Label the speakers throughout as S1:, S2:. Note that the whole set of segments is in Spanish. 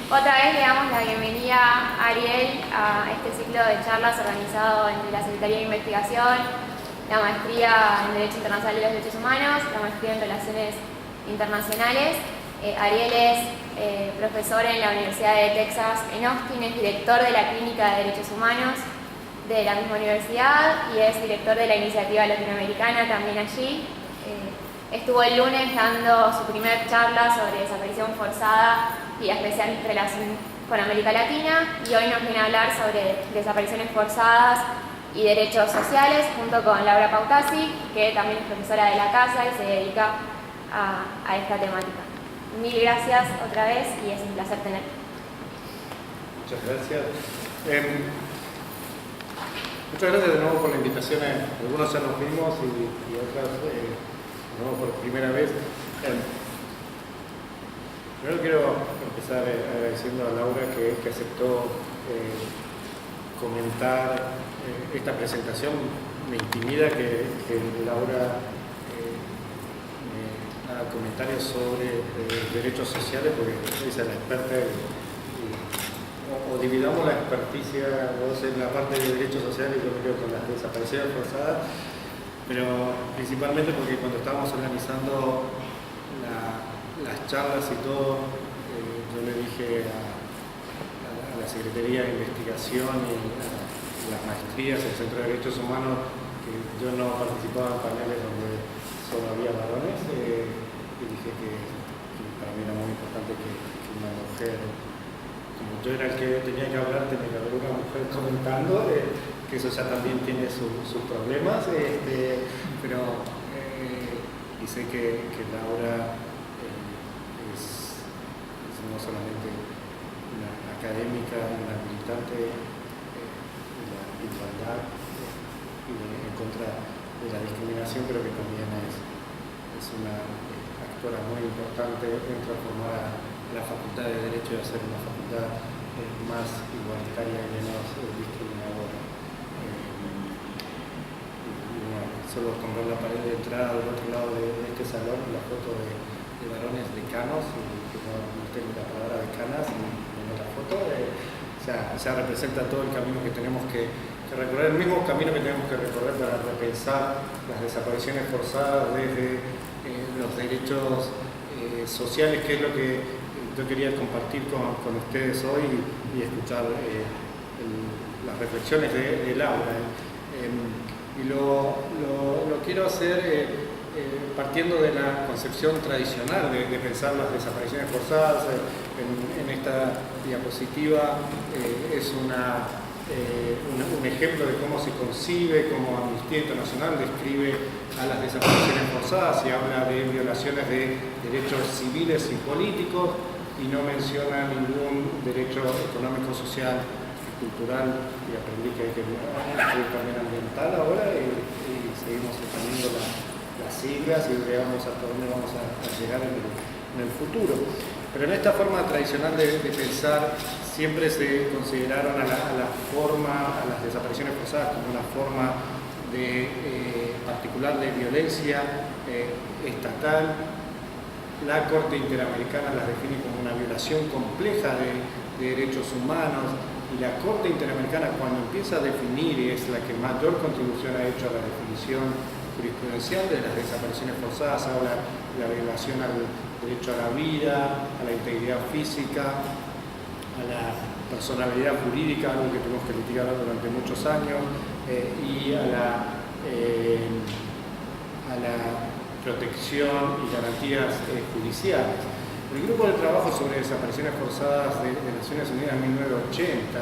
S1: Otra vez le damos la bienvenida a Ariel a este ciclo de charlas organizado entre la Secretaría de Investigación, la Maestría en Derecho Internacional y los Derechos Humanos, la Maestría en Relaciones Internacionales. Ariel es profesor en la Universidad de Texas en Austin, es director de la Clínica de Derechos Humanos de la misma universidad y es director de la Iniciativa Latinoamericana también allí. Estuvo el lunes dando su primer charla sobre desaparición forzada y la especial relación con América Latina, y hoy nos viene a hablar sobre desapariciones forzadas y derechos sociales junto con Laura Pautasi, que también es profesora de la casa y se dedica a esta temática. Mil gracias otra vez y es un placer tenerte.
S2: Muchas gracias. Muchas gracias de nuevo por la invitación. Algunos ya nos vimos y otras de nuevo por primera vez. Primero quiero empezar agradeciendo a Laura que aceptó comentar esta presentación. Me intimida que Laura me haga comentarios sobre derechos sociales, porque ella es la experta o dividamos la experticia vos en la parte de derechos sociales y yo me quedo con las desapariciones forzadas, pero principalmente porque cuando estábamos organizando las charlas y todo, yo le dije a la Secretaría de Investigación y a las maestrías del Centro de Derechos Humanos que yo no participaba en paneles donde solo había varones, y dije que para mí era muy importante que una mujer, como yo era el que tenía que hablar, tenía que haber una mujer comentando, que eso ya también tiene sus problemas, pero y sé que Laura es no solamente una académica, una militante de la igualdad y en contra de la discriminación, pero que también es una actora muy importante en transformar la Facultad de Derecho y hacer una facultad más igualitaria y menos discriminadora. Solo con ver la pared de entrada del otro lado de este salón, la foto de varones decanos, que no tengo la palabra decanas en la foto, ya representa todo el camino que tenemos que recorrer, el mismo camino que tenemos que recorrer para repensar las desapariciones forzadas desde los derechos sociales, que es lo que yo quería compartir con ustedes hoy y escuchar las reflexiones de Laura. Y lo quiero hacer partiendo de la concepción tradicional de pensar las desapariciones forzadas. En esta diapositiva es un ejemplo de cómo se concibe, cómo Amnistía Internacional describe a las desapariciones forzadas y habla de violaciones de derechos civiles y políticos y no menciona ningún derecho económico, social, cultural, y aprendí que hay que incluir también ambiental ahora, y seguimos expandiendo las siglas y veamos hasta dónde vamos a llegar en el futuro. Pero en esta forma tradicional de pensar siempre se consideraron a las desapariciones forzadas como una forma particular de violencia estatal. La Corte Interamericana las define como una violación compleja de derechos humanos. Y la Corte Interamericana, cuando empieza a definir, y es la que mayor contribución ha hecho a la definición jurisprudencial de las desapariciones forzadas, habla de la violación al derecho a la vida, a la integridad física, a la personalidad jurídica, algo que tuvimos que litigar durante muchos años, y a la protección y garantías judiciales. El Grupo de Trabajo sobre Desapariciones Forzadas de Naciones Unidas en 1980,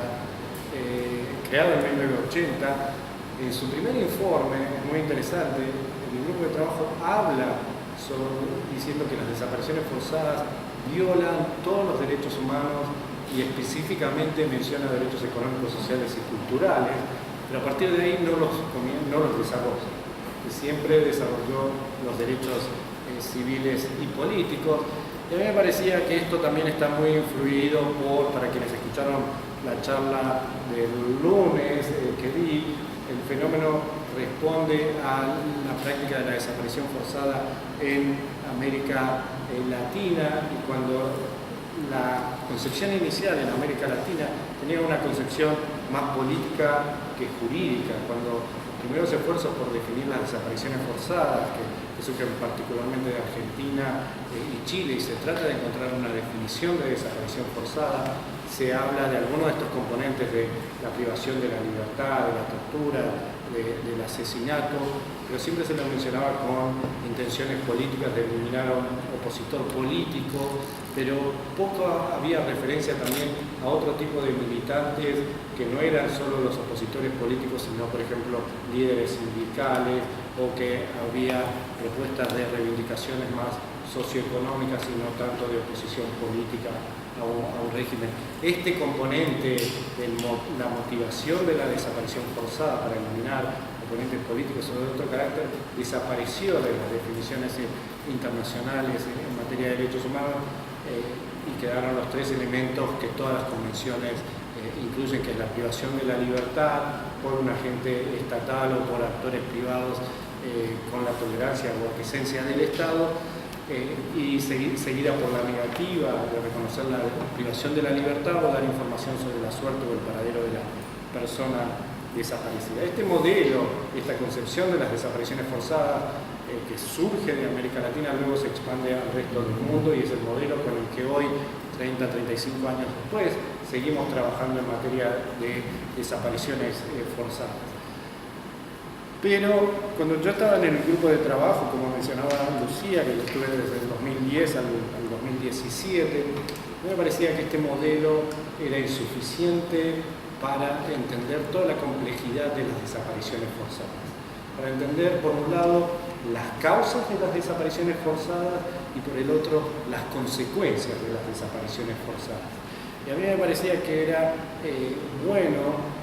S2: creado en 1980, en su primer informe, es muy interesante, el Grupo de Trabajo habla diciendo que las desapariciones forzadas violan todos los derechos humanos y específicamente menciona derechos económicos, sociales y culturales, pero a partir de ahí no los desarrolla. Siempre desarrolló los derechos civiles y políticos. Y a mí me parecía que esto también está muy influido para quienes escucharon la charla del lunes que di, el fenómeno responde a la práctica de la desaparición forzada en América Latina, y cuando la concepción inicial en América Latina tenía una concepción más política que jurídica, cuando los primeros esfuerzos por definir las desapariciones forzadas, que surgen particularmente de Argentina y Chile, y se trata de encontrar una definición de desaparición forzada, se habla de algunos de estos componentes de la privación de la libertad, de la tortura, del asesinato, pero siempre se lo mencionaba con intenciones políticas de eliminar a un opositor político, pero poco había referencia también a otro tipo de militantes que no eran solo los opositores políticos, sino por ejemplo líderes sindicales, o que había propuestas de reivindicaciones más socioeconómicas y no tanto de oposición política a un régimen. Este componente de la motivación de la desaparición forzada para eliminar oponentes políticos o de otro carácter desapareció de las definiciones internacionales en materia de derechos humanos y quedaron los tres elementos que todas las convenciones incluyen, que es la privación de la libertad por un agente estatal o por actores privados con la tolerancia o aquiescencia del Estado, y seguida por la negativa de reconocer la privación de la libertad o dar información sobre la suerte o el paradero de la persona desaparecida. Este modelo, esta concepción de las desapariciones forzadas que surge de América Latina, luego se expande al resto del mundo y es el modelo con el que hoy, 30, 35 años después, seguimos trabajando en materia de desapariciones forzadas. Pero cuando yo estaba en el grupo de trabajo, como mencionaba Lucía, que lo estuve desde el 2010 al 2017, me parecía que este modelo era insuficiente para entender toda la complejidad de las desapariciones forzadas. Para entender, por un lado, las causas de las desapariciones forzadas y por el otro, las consecuencias de las desapariciones forzadas. Y a mí me parecía que era bueno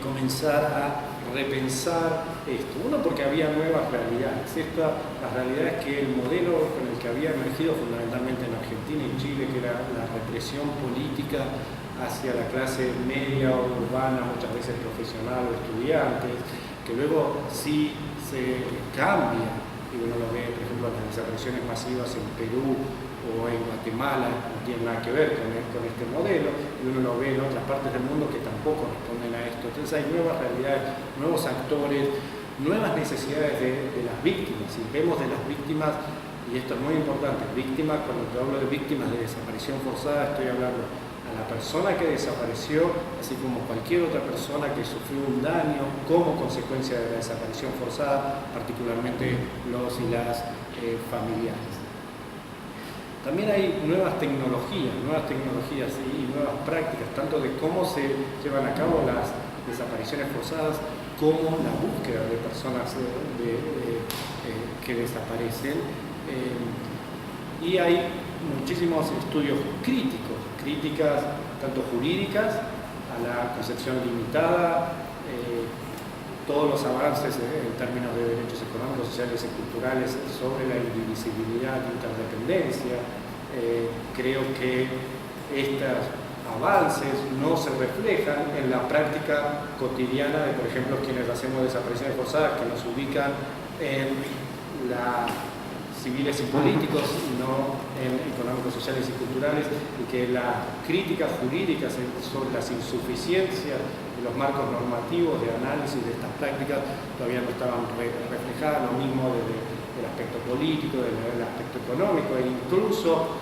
S2: comenzar a repensar esto. Uno, porque había nuevas realidades. Las realidades que el modelo con el que había emergido fundamentalmente en Argentina y Chile, que era la represión política hacia la clase media o urbana, muchas veces profesional o estudiantes, que luego sí se cambia, y uno lo ve, por ejemplo, las desapariciones masivas en Perú o en Guatemala, no tienen nada que ver con este modelo, y uno lo ve en otras partes del mundo que tampoco responden a esto. Entonces hay nuevas realidades, nuevos actores, nuevas necesidades de las víctimas. Si vemos de las víctimas, y esto es muy importante, víctimas, cuando te hablo de víctimas de desaparición forzada, estoy hablando a la persona que desapareció, así como cualquier otra persona que sufrió un daño como consecuencia de la desaparición forzada, particularmente los y las familiares. También hay nuevas tecnologías y nuevas prácticas, tanto de cómo se llevan a cabo las desapariciones forzadas como la búsqueda de personas que desaparecen. Y hay muchísimos estudios críticas tanto jurídicas a la concepción limitada, todos los avances en términos de derechos económicos, sociales y culturales sobre la indivisibilidad e interdependencia. Creo que estos avances no se reflejan en la práctica cotidiana de, por ejemplo, quienes hacemos desapariciones forzadas, que nos ubican en la civiles y políticos, no en económicos, sociales y culturales, y que las críticas jurídicas sobre las insuficiencias de los marcos normativos de análisis de estas prácticas todavía no estaban reflejadas, lo mismo desde el aspecto político, desde el aspecto económico, e incluso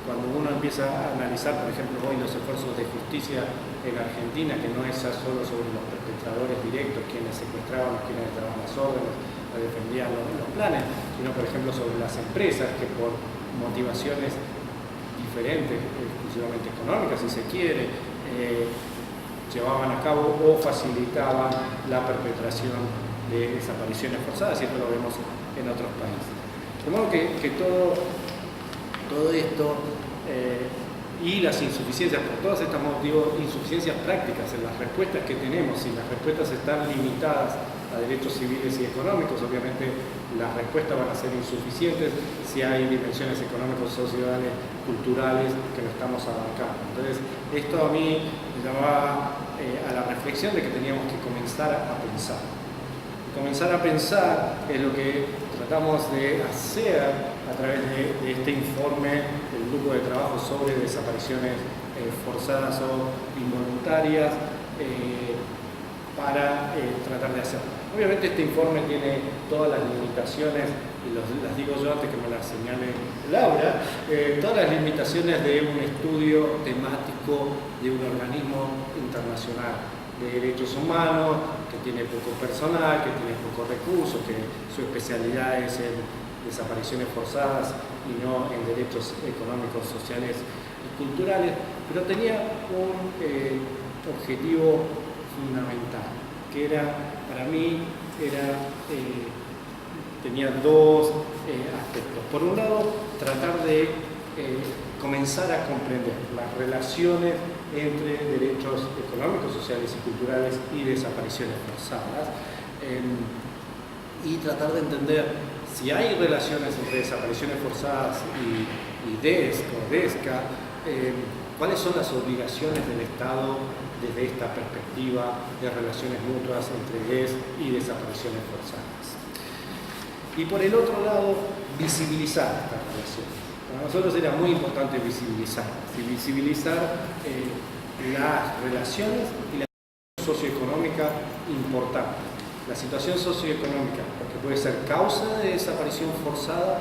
S2: cuando uno empieza a analizar, por ejemplo, hoy los esfuerzos de justicia en Argentina, que no es solo sobre los perpetradores directos, quienes secuestraban, quienes daban las órdenes, defendían los planes, sino por ejemplo sobre las empresas que por motivaciones diferentes, exclusivamente económicas si se quiere, llevaban a cabo o facilitaban la perpetración de desapariciones forzadas, y esto lo vemos en otros países. De modo que todo esto y las insuficiencias, por todos estos motivos, insuficiencias prácticas en las respuestas que tenemos, si las respuestas están limitadas a derechos civiles y económicos, obviamente las respuestas van a ser insuficientes si hay dimensiones económicas, sociales, culturales que no estamos abarcando. Entonces, esto a mí me llevaba a la reflexión de que teníamos que comenzar a pensar. comenzar a pensar es lo que tratamos de hacer a través de este informe del grupo de trabajo sobre desapariciones forzadas o involuntarias para tratar de hacerlo. Obviamente este informe tiene todas las limitaciones, y las digo yo antes que me las señale Laura, todas las limitaciones de un estudio temático de un organismo internacional de derechos humanos, que tiene poco personal, que tiene pocos recursos, que su especialidad es en desapariciones forzadas y no en derechos económicos, sociales y culturales, pero tenía un objetivo fundamental, que era, para mí, tenía dos aspectos. Por un lado, tratar de comenzar a comprender las relaciones entre derechos económicos, sociales y culturales y desapariciones forzadas, y tratar de entender si hay relaciones entre desapariciones forzadas y DESCA, cuáles son las obligaciones del Estado desde esta perspectiva de relaciones mutuas entre DES y desapariciones forzadas. Y por el otro lado, visibilizar estas relaciones. Para nosotros era muy importante visibilizar las relaciones y la situación socioeconómica importante. La situación socioeconómica, que puede ser causa de desaparición forzada,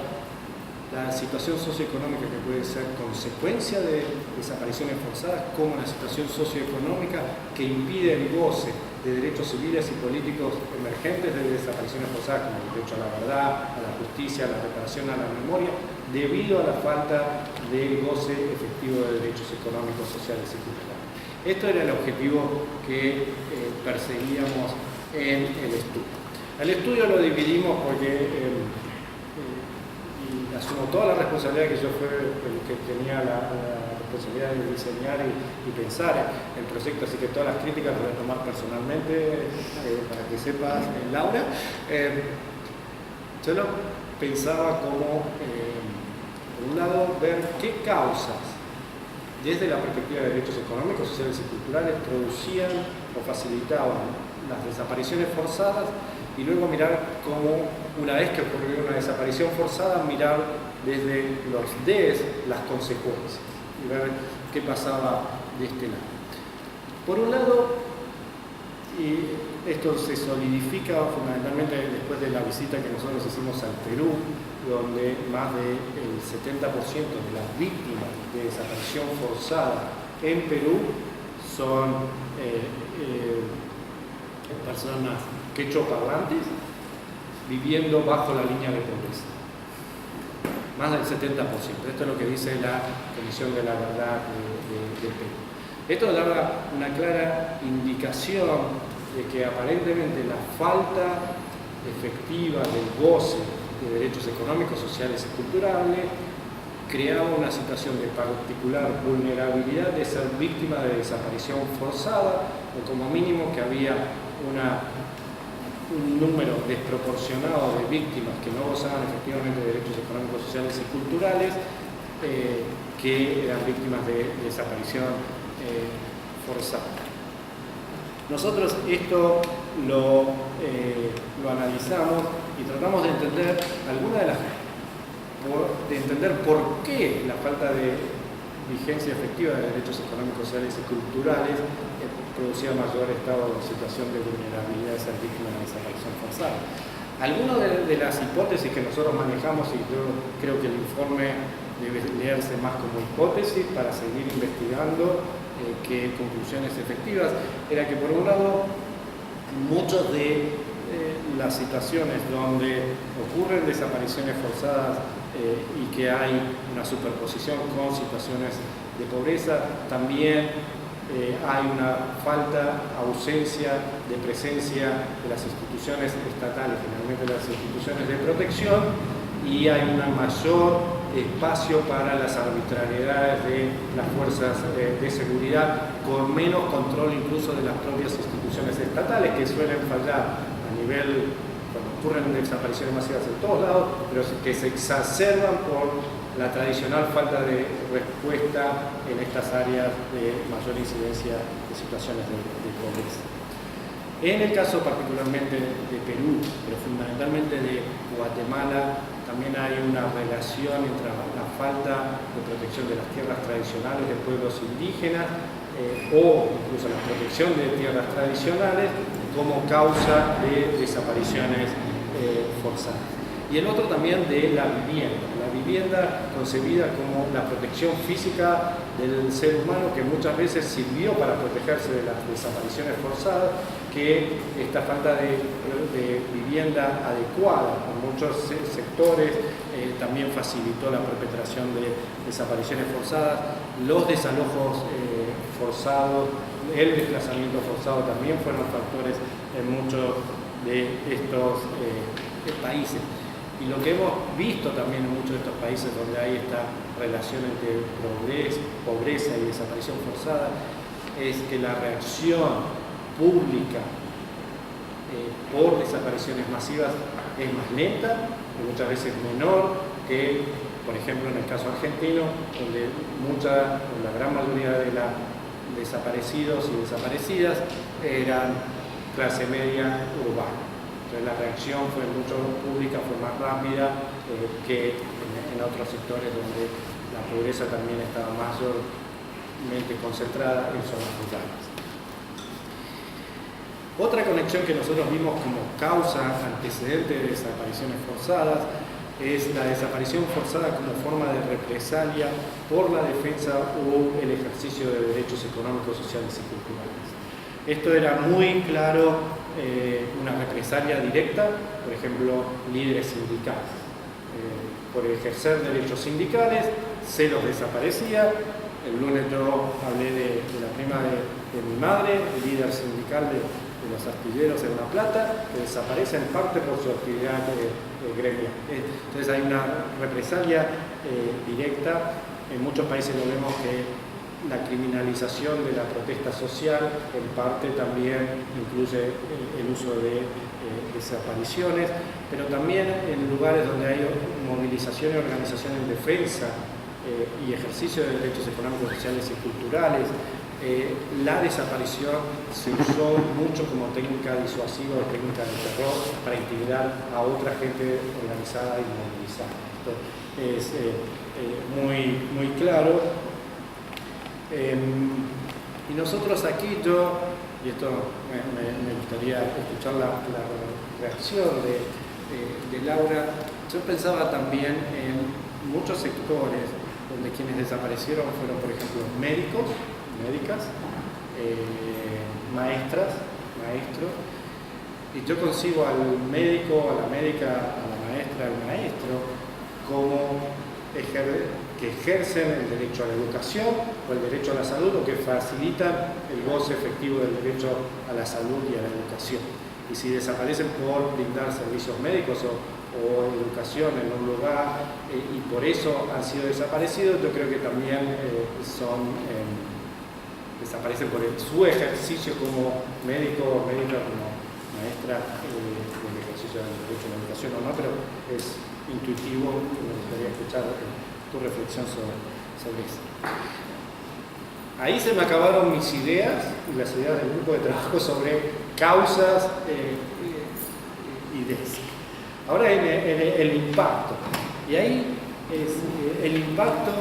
S2: la situación socioeconómica que puede ser consecuencia de desapariciones forzadas, como la situación socioeconómica que impide el goce de derechos civiles y políticos emergentes de desapariciones forzadas, como el derecho a la verdad, a la justicia, a la reparación, a la memoria, debido a la falta de goce efectivo de derechos económicos, sociales y culturales. Esto era el objetivo que perseguíamos en el estudio. El estudio lo dividimos porque asumo toda la responsabilidad, que yo fui el que tenía la responsabilidad de diseñar y pensar el proyecto, así que todas las críticas las voy a tomar personalmente, para que sepas, Laura. Yo lo pensaba como, por un lado, ver qué causas, desde la perspectiva de derechos económicos, sociales y culturales, producían o facilitaban las desapariciones forzadas, y luego mirar cómo, una vez que ocurrió una desaparición forzada, mirar desde los DES las consecuencias y ver qué pasaba de este lado. Por un lado, y esto se solidifica fundamentalmente después de la visita que nosotros hicimos al Perú, donde más del 70% de las víctimas de desaparición forzada en Perú son personas quechua-parlantes viviendo bajo la línea de pobreza. Más del 70%. Esto es lo que dice la Comisión de la Verdad de Perú. Esto daba una clara indicación de que aparentemente la falta efectiva del goce de derechos económicos, sociales y culturales creaba una situación de particular vulnerabilidad de ser víctima de desaparición forzada, o como mínimo que había un número desproporcionado de víctimas que no gozaban efectivamente de derechos económicos, sociales y culturales, que eran víctimas de desaparición forzada. Nosotros esto lo analizamos y tratamos de entender por qué la falta de vigencia efectiva de derechos económicos, sociales y culturales producía mayor estado de situación de vulnerabilidad de ser víctima de desaparición forzada. Algunas de las hipótesis que nosotros manejamos, y yo creo que el informe debe leerse más como hipótesis para seguir investigando que conclusiones efectivas, era que por un lado muchas de las situaciones donde ocurren desapariciones forzadas y que hay una superposición con situaciones de pobreza, también hay una ausencia de presencia de las instituciones estatales, generalmente las instituciones de protección, y hay un mayor espacio para las arbitrariedades de las fuerzas de seguridad, con menos control incluso de las propias instituciones estatales, que suelen fallar a nivel, cuando ocurren desapariciones masivas en todos lados, pero que se exacerban por la tradicional falta de respuesta en estas áreas de mayor incidencia de situaciones de pobreza. En el caso particularmente de Perú, pero fundamentalmente de Guatemala, también hay una relación entre la falta de protección de las tierras tradicionales de pueblos indígenas o incluso la protección de tierras tradicionales como causa de desapariciones forzadas. Y el otro también de la vivienda concebida como la protección física del ser humano, que muchas veces sirvió para protegerse de las desapariciones forzadas, que esta falta de vivienda adecuada en muchos sectores también facilitó la perpetración de desapariciones forzadas. Los desalojos forzados, el desplazamiento forzado también fueron factores en muchos de estos países. Y lo que hemos visto también en muchos de estos países donde hay esta relación entre pobreza y desaparición forzada es que la reacción pública por desapariciones masivas es más lenta y muchas veces menor que, por ejemplo, en el caso argentino, donde la gran mayoría de los desaparecidos y desaparecidas eran clase media urbana. Entonces la reacción fue mucho pública, fue más rápida que en otros sectores donde la pobreza también estaba mayormente concentrada en zonas rurales. Otra conexión que nosotros vimos como causa antecedente de desapariciones forzadas es la desaparición forzada como forma de represalia por la defensa o el ejercicio de derechos económicos, sociales y culturales. Esto era muy claro, una represalia directa, por ejemplo, líderes sindicales. Por ejercer derechos sindicales, se los desaparecía. El lunes yo hablé de la prima de mi madre, el líder sindical de los astilleros en La Plata, que desaparece en parte por su actividad gremial. Entonces hay una represalia directa. En muchos países lo vemos que la criminalización de la protesta social en parte también incluye el uso de desapariciones, pero también en lugares donde hay movilización y organización en defensa y ejercicio de derechos económicos, sociales y culturales, la desaparición se usó mucho como técnica disuasiva o técnica de terror para intimidar a otra gente organizada y movilizada. Esto es muy claro. Y nosotros aquí, y esto me gustaría escuchar la reacción de Laura, yo pensaba también en muchos sectores donde quienes desaparecieron fueron, por ejemplo, médicos, médicas, maestras, maestros, y yo concibo al médico, a la médica, a la maestra, al maestro, como que ejercen el derecho a la educación o el derecho a la salud, o que facilitan el goce efectivo del derecho a la salud y a la educación. Y si desaparecen por brindar servicios médicos o educación en un lugar y por eso han sido desaparecidos, yo creo que también desaparecen por su ejercicio como médico o médica, como maestra, el ejercicio del derecho a la educación o no, pero es intuitivo, me gustaría escuchar tu reflexión sobre eso. Ahí se me acabaron mis ideas y las ideas del grupo de trabajo sobre causas y ahora en el impacto. Y ahí el impacto,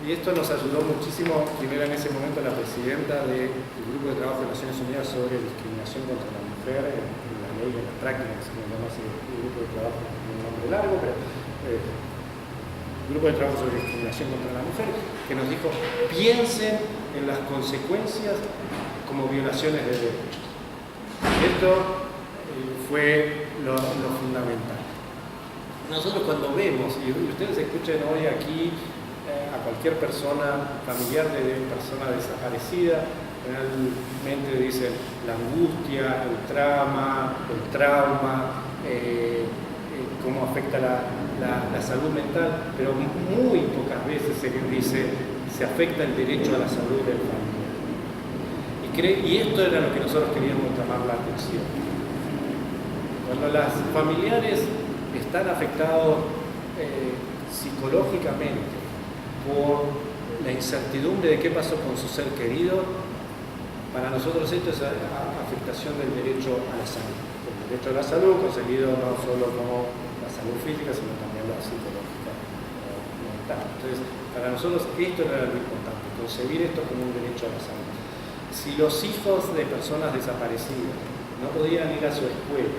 S2: y esto nos ayudó muchísimo, primero en ese momento la presidenta del grupo de trabajo de Naciones Unidas sobre discriminación contra la mujer en la ley y en la práctica, que se llama así el grupo de trabajo, un nombre largo, pero grupo de trabajo sobre discriminación contra la mujer, que nos dijo: piensen en las consecuencias como violaciones de derechos. Esto fue lo fundamental. Nosotros cuando vemos, y ustedes escuchen hoy aquí a cualquier persona, familiar de persona desaparecida, realmente dicen la angustia, el trauma, cómo afecta la salud mental, pero muy pocas veces se dice se afecta el derecho a la salud del familiar. Y esto era lo que nosotros queríamos llamar la atención. Cuando los familiares están afectados psicológicamente por la incertidumbre de qué pasó con su ser querido, para nosotros esto es afectación del derecho a la salud. El derecho a la salud concebido no solo como la salud física, sino también la psicológica o mental. Entonces, para nosotros esto era lo importante, concebir esto como un derecho a la salud. Si los hijos de personas desaparecidas no podían ir a su escuela,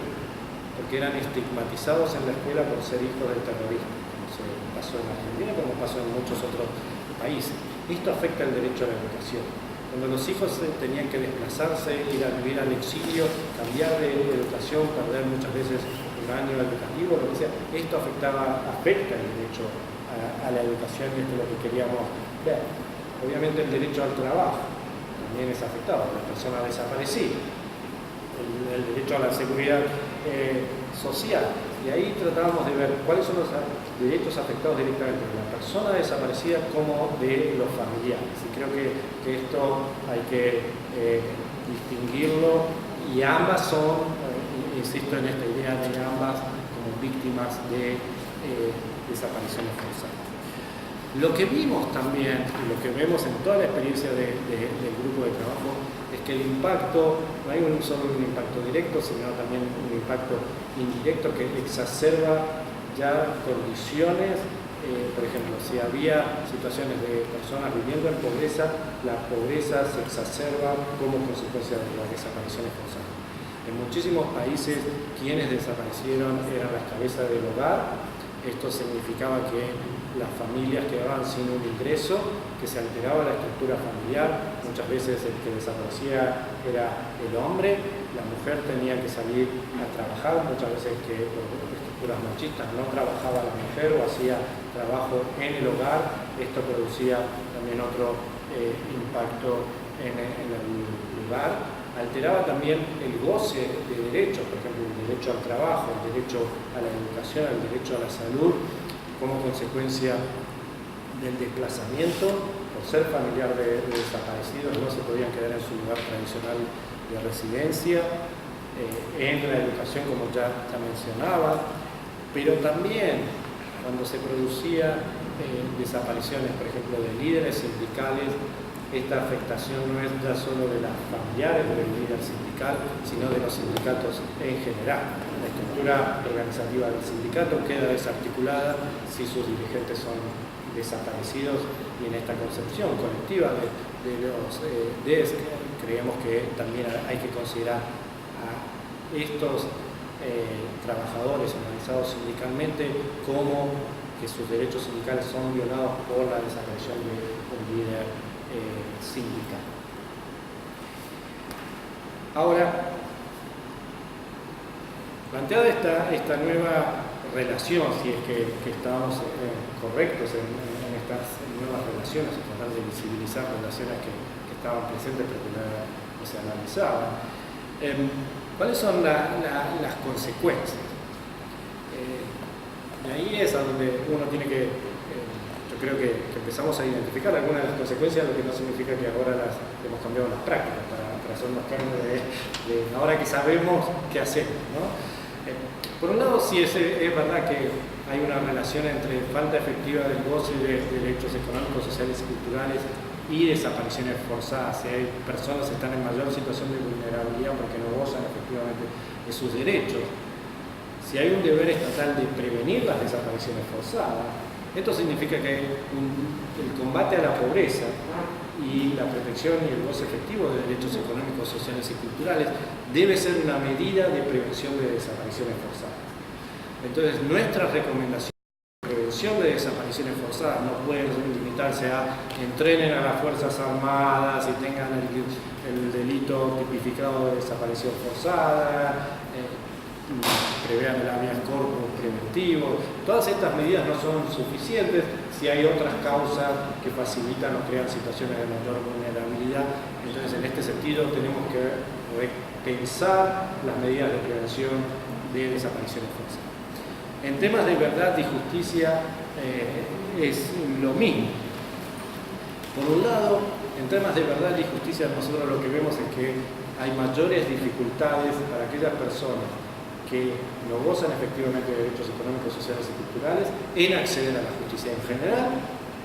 S2: porque eran estigmatizados en la escuela por ser hijos de terroristas, como se pasó en Argentina, como pasó en muchos otros países. Esto afecta el derecho a la educación. Cuando los hijos tenían que desplazarse, ir a vivir al exilio, cambiar de educación, perder muchas veces un año educativo, lo que sea, esto afecta el derecho a la educación, y esto es lo que queríamos ver. Obviamente el derecho al trabajo también es afectado, la persona desaparecida, el derecho a la seguridad social. Y ahí tratábamos de ver cuáles son los derechos afectados directamente de la persona desaparecida como de los familiares. Y creo que esto hay que distinguirlo, y ambas son, insisto en esta idea de ambas como víctimas de desapariciones forzadas. Lo que vimos también, y lo que vemos en toda la experiencia del grupo de trabajo, es que el impacto, no hay solo un impacto directo, sino también un impacto indirecto que exacerba ya condiciones. Por ejemplo, si había situaciones de personas viviendo en pobreza, la pobreza se exacerba como consecuencia de las desapariciones forzadas. En muchísimos países, quienes desaparecieron eran las cabezas del hogar. Esto significaba que las familias quedaban sin un ingreso, que se alteraba la estructura familiar. Muchas veces el que desaparecía era el hombre, la mujer tenía que salir a trabajar, muchas veces que por estructuras machistas no trabajaba la mujer o hacía trabajo en el hogar. Esto producía también otro impacto en el lugar. Alteraba también el goce de derechos, por ejemplo, el derecho al trabajo, el derecho a la educación, el derecho a la salud, como consecuencia del desplazamiento. Por ser familiar de desaparecidos, no se podían quedar en su lugar tradicional de residencia, en la educación, como ya mencionaba, pero también cuando se producían desapariciones, por ejemplo, de líderes sindicales. Esta afectación no es ya solo de las familiares del líder sindical, sino de los sindicatos en general. La estructura organizativa del sindicato queda desarticulada si sus dirigentes son desaparecidos, y en esta concepción colectiva de los DESC creemos que también hay que considerar a estos trabajadores organizados sindicalmente como que sus derechos sindicales son violados por la desaparición de un líder sindical. Ahora, planteada esta nueva relación, si es que estamos correctos en estas nuevas relaciones, tratar de visibilizar relaciones que estaban presentes pero que no se analizaban, ¿cuáles son las consecuencias? Y ahí es a donde uno tiene que yo creo que empezamos a identificar algunas de las consecuencias, lo que no significa que ahora hemos cambiado las prácticas para hacernos cargo de ahora que sabemos qué hacemos, ¿no? Por un lado, sí es verdad que hay una relación entre falta efectiva del goce de derechos económicos, sociales y culturales y desapariciones forzadas. Si hay personas que están en mayor situación de vulnerabilidad porque no gozan efectivamente de sus derechos, si hay un deber estatal de prevenir las desapariciones forzadas, esto significa que el combate a la pobreza y la protección y el goce efectivo de derechos económicos, sociales y culturales debe ser una medida de prevención de desapariciones forzadas. Entonces, nuestras recomendaciones de prevención de desapariciones forzadas no pueden limitarse a entrenen a las Fuerzas Armadas y tengan el delito tipificado de desaparición forzada, prevean el habeas corpus preventivo. Todas estas medidas no son suficientes si hay otras causas que facilitan o crean situaciones de mayor vulnerabilidad. Entonces, en este sentido, tenemos que repensar las medidas de prevención de desapariciones forzadas. En temas de verdad y justicia es lo mismo. Por un lado, en temas de verdad y justicia, nosotros lo que vemos es que hay mayores dificultades para aquellas personas que no gozan efectivamente de derechos económicos, sociales y culturales en acceder a la justicia en general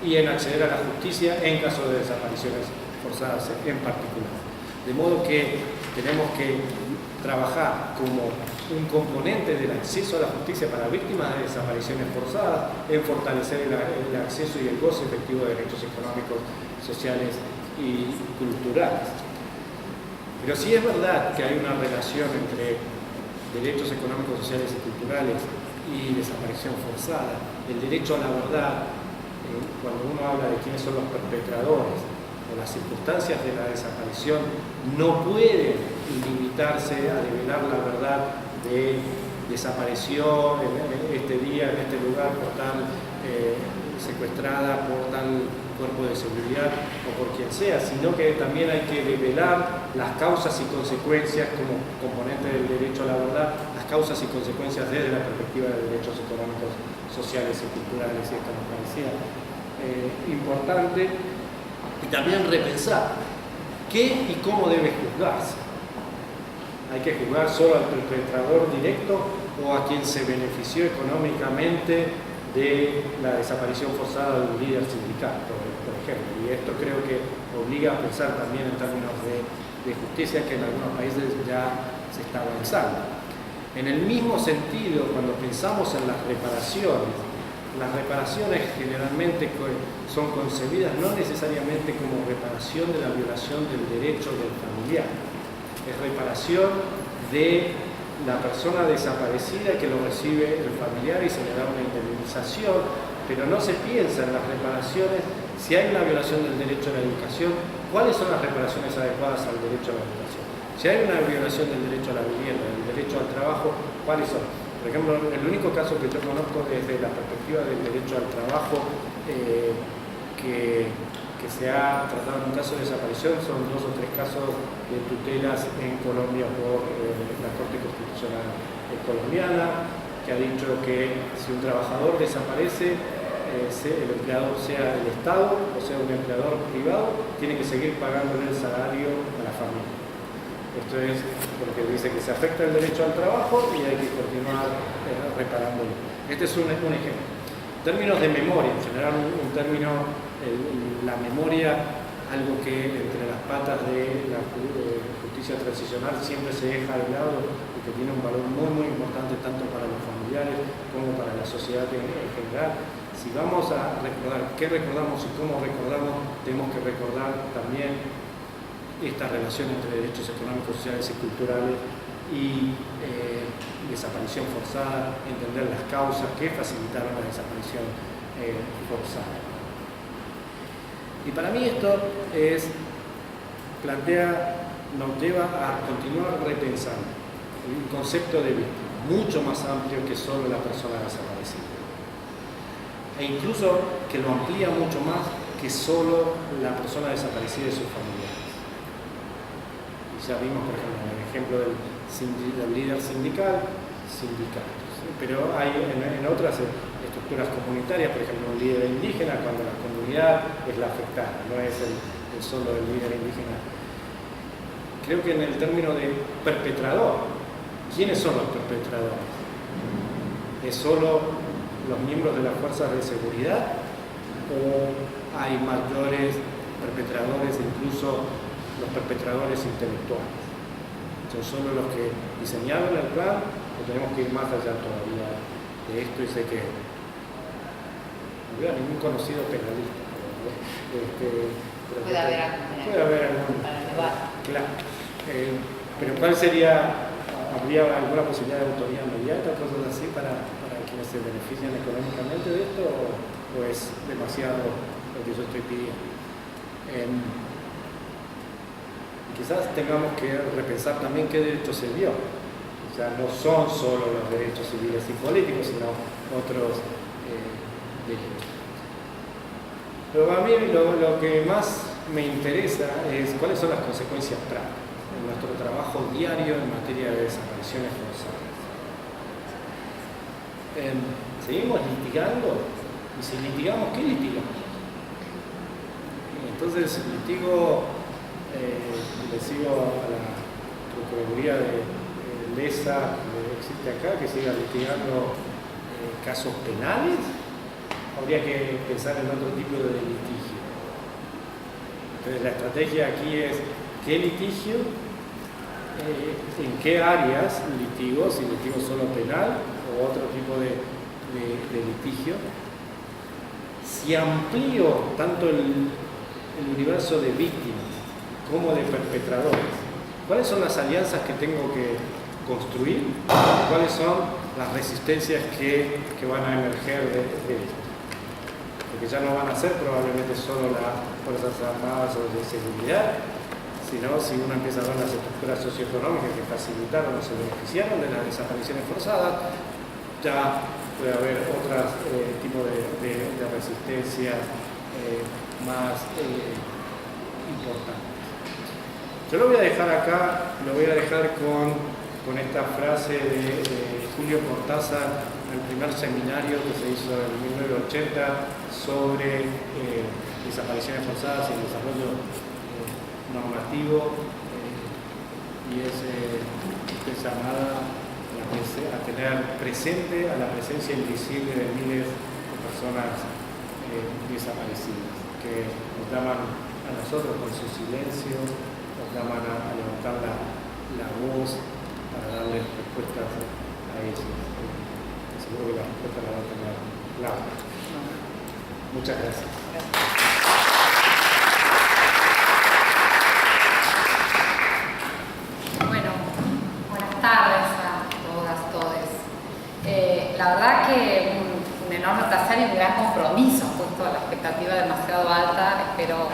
S2: y en acceder a la justicia en caso de desapariciones forzadas en particular. De modo que tenemos que trabajar como un componente del acceso a la justicia para víctimas de desapariciones forzadas, en fortalecer el acceso y el goce efectivo de derechos económicos, sociales y culturales. Pero sí es verdad que hay una relación entre derechos económicos, sociales y culturales y desaparición forzada. El derecho a la verdad, cuando uno habla de quiénes son los perpetradores o las circunstancias de la desaparición, no puede limitarse a develar la verdad de desapareció en este día, en este lugar, por tal secuestrada, por tal cuerpo de seguridad o por quien sea, sino que también hay que develar las causas y consecuencias como componente del derecho a la verdad, las causas y consecuencias desde la perspectiva de derechos económicos, sociales y culturales, y esto nos parecía importante, y también repensar qué y cómo debe juzgarse. ¿Hay que juzgar solo al perpetrador directo o a quien se benefició económicamente de la desaparición forzada de un líder sindical, por ejemplo? Y esto creo que obliga a pensar también en términos de justicia, que en algunos países ya se está avanzando. En el mismo sentido, cuando pensamos en las reparaciones generalmente son concebidas no necesariamente como reparación de la violación del derecho del familiar. Es reparación de la persona desaparecida que lo recibe el familiar y se le da una indemnización, pero no se piensa en las reparaciones. Si hay una violación del derecho a la educación, ¿cuáles son las reparaciones adecuadas al derecho a la educación? Si hay una violación del derecho a la vivienda, del derecho al trabajo, ¿cuáles son? Por ejemplo, el único caso que yo conozco desde la perspectiva del derecho al trabajo que se ha tratado en un caso de desaparición son 2 o 3 casos de tutelas en Colombia por la Corte Constitucional colombiana, que ha dicho que si un trabajador desaparece, el empleador sea el Estado o sea un empleador privado, tiene que seguir pagándole el salario a la familia. Esto es porque dice que se afecta el derecho al trabajo y hay que continuar reparándolo. Este es un ejemplo. En términos de memoria, en general un término, la memoria, algo que entre las patas de la justicia transicional siempre se deja de lado y que tiene un valor muy, muy importante tanto para los familiares como para la sociedad en general. Si vamos a recordar qué recordamos y cómo recordamos, tenemos que recordar también esta relación entre derechos económicos, sociales y culturales y desaparición forzada, entender las causas que facilitaron la desaparición forzada. Y para mí esto nos lleva a continuar repensando el concepto de víctima, mucho más amplio que solo la persona desaparecida. E incluso que lo amplía mucho más que solo la persona desaparecida y sus familiares. Ya vimos, por ejemplo, en el ejemplo del líder sindical, sindicatos. Pero hay en otras estructuras comunitarias, por ejemplo, un líder indígena, cuando la comunidad es la afectada, no es el solo el líder indígena. Creo que en el término de perpetrador, ¿quiénes son los perpetradores? ¿Es solo los miembros de las fuerzas de seguridad o hay mayores perpetradores, incluso los perpetradores intelectuales? ¿Son solo los que diseñaron el plan o tenemos que ir más allá todavía de esto? Y sé que no veo a ningún conocido penalista,
S3: puede haber algún para elevar.
S2: Claro. Pero ¿cuál sería? ¿Habría alguna posibilidad de autoría inmediata, cosas así, para quienes se benefician económicamente de esto, o es demasiado lo que yo estoy pidiendo? Quizás tengamos que repensar también qué derechos se dio. O sea, no son solo los derechos civiles y políticos, sino otros derechos. Pero a mí lo que más me interesa es cuáles son las consecuencias prácticas en nuestro trabajo diario en materia de desapariciones forzadas. ¿Seguimos litigando? Y si litigamos, ¿qué litigamos? Entonces litigo, le sigo a la Procuraduría de Lesa que existe acá, que siga litigando casos penales. Habría que pensar en otro tipo de litigio. Entonces la estrategia aquí es qué litigio en qué áreas litigo, si litigo solo penal o otro tipo de litigio. Si amplío tanto el universo de víctimas como de perpetradores, ¿cuáles son las alianzas que tengo que construir? ¿Cuáles son las resistencias que van a emerger de esto? Porque ya no van a ser probablemente solo las Fuerzas Armadas o de seguridad, sino si uno empieza a ver las estructuras socioeconómicas que facilitaron o se beneficiaron de las desapariciones forzadas, ya puede haber otros tipos de resistencias más importantes. Yo lo voy a dejar acá, lo voy a dejar con esta frase de Julio Cortázar en el primer seminario que se hizo en 1980 sobre desapariciones forzadas y el desarrollo normativo, y es llamada a tener presente a la presencia invisible de miles de personas desaparecidas, que nos llaman a nosotros con su silencio, nos llaman a levantar la voz para darles respuestas a ellos. Seguro que la respuesta la va a tener Laura. Muchas gracias.
S3: Bueno, buenas tardes a todas, todes. La verdad que un enorme placer y un gran compromiso, puesto a la expectativa demasiado alta. Espero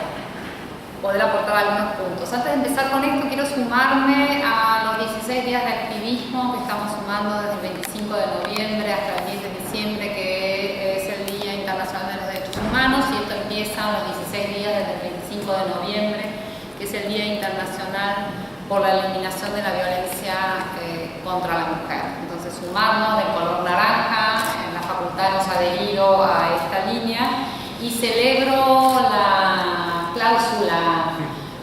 S3: poder aportar algunos puntos. Antes de empezar con esto, quiero sumarme a los 16 días de activismo que estamos sumando desde el 25 de noviembre hasta el 10 de diciembre, que es el Día Internacional de los Derechos Humanos, y esto empieza los 16 días desde el 25 de noviembre, que es el Día Internacional por la eliminación de la violencia contra la mujer. Entonces, sumarnos del color naranja, en la facultad hemos adherido a esta línea, y celebro la cláusula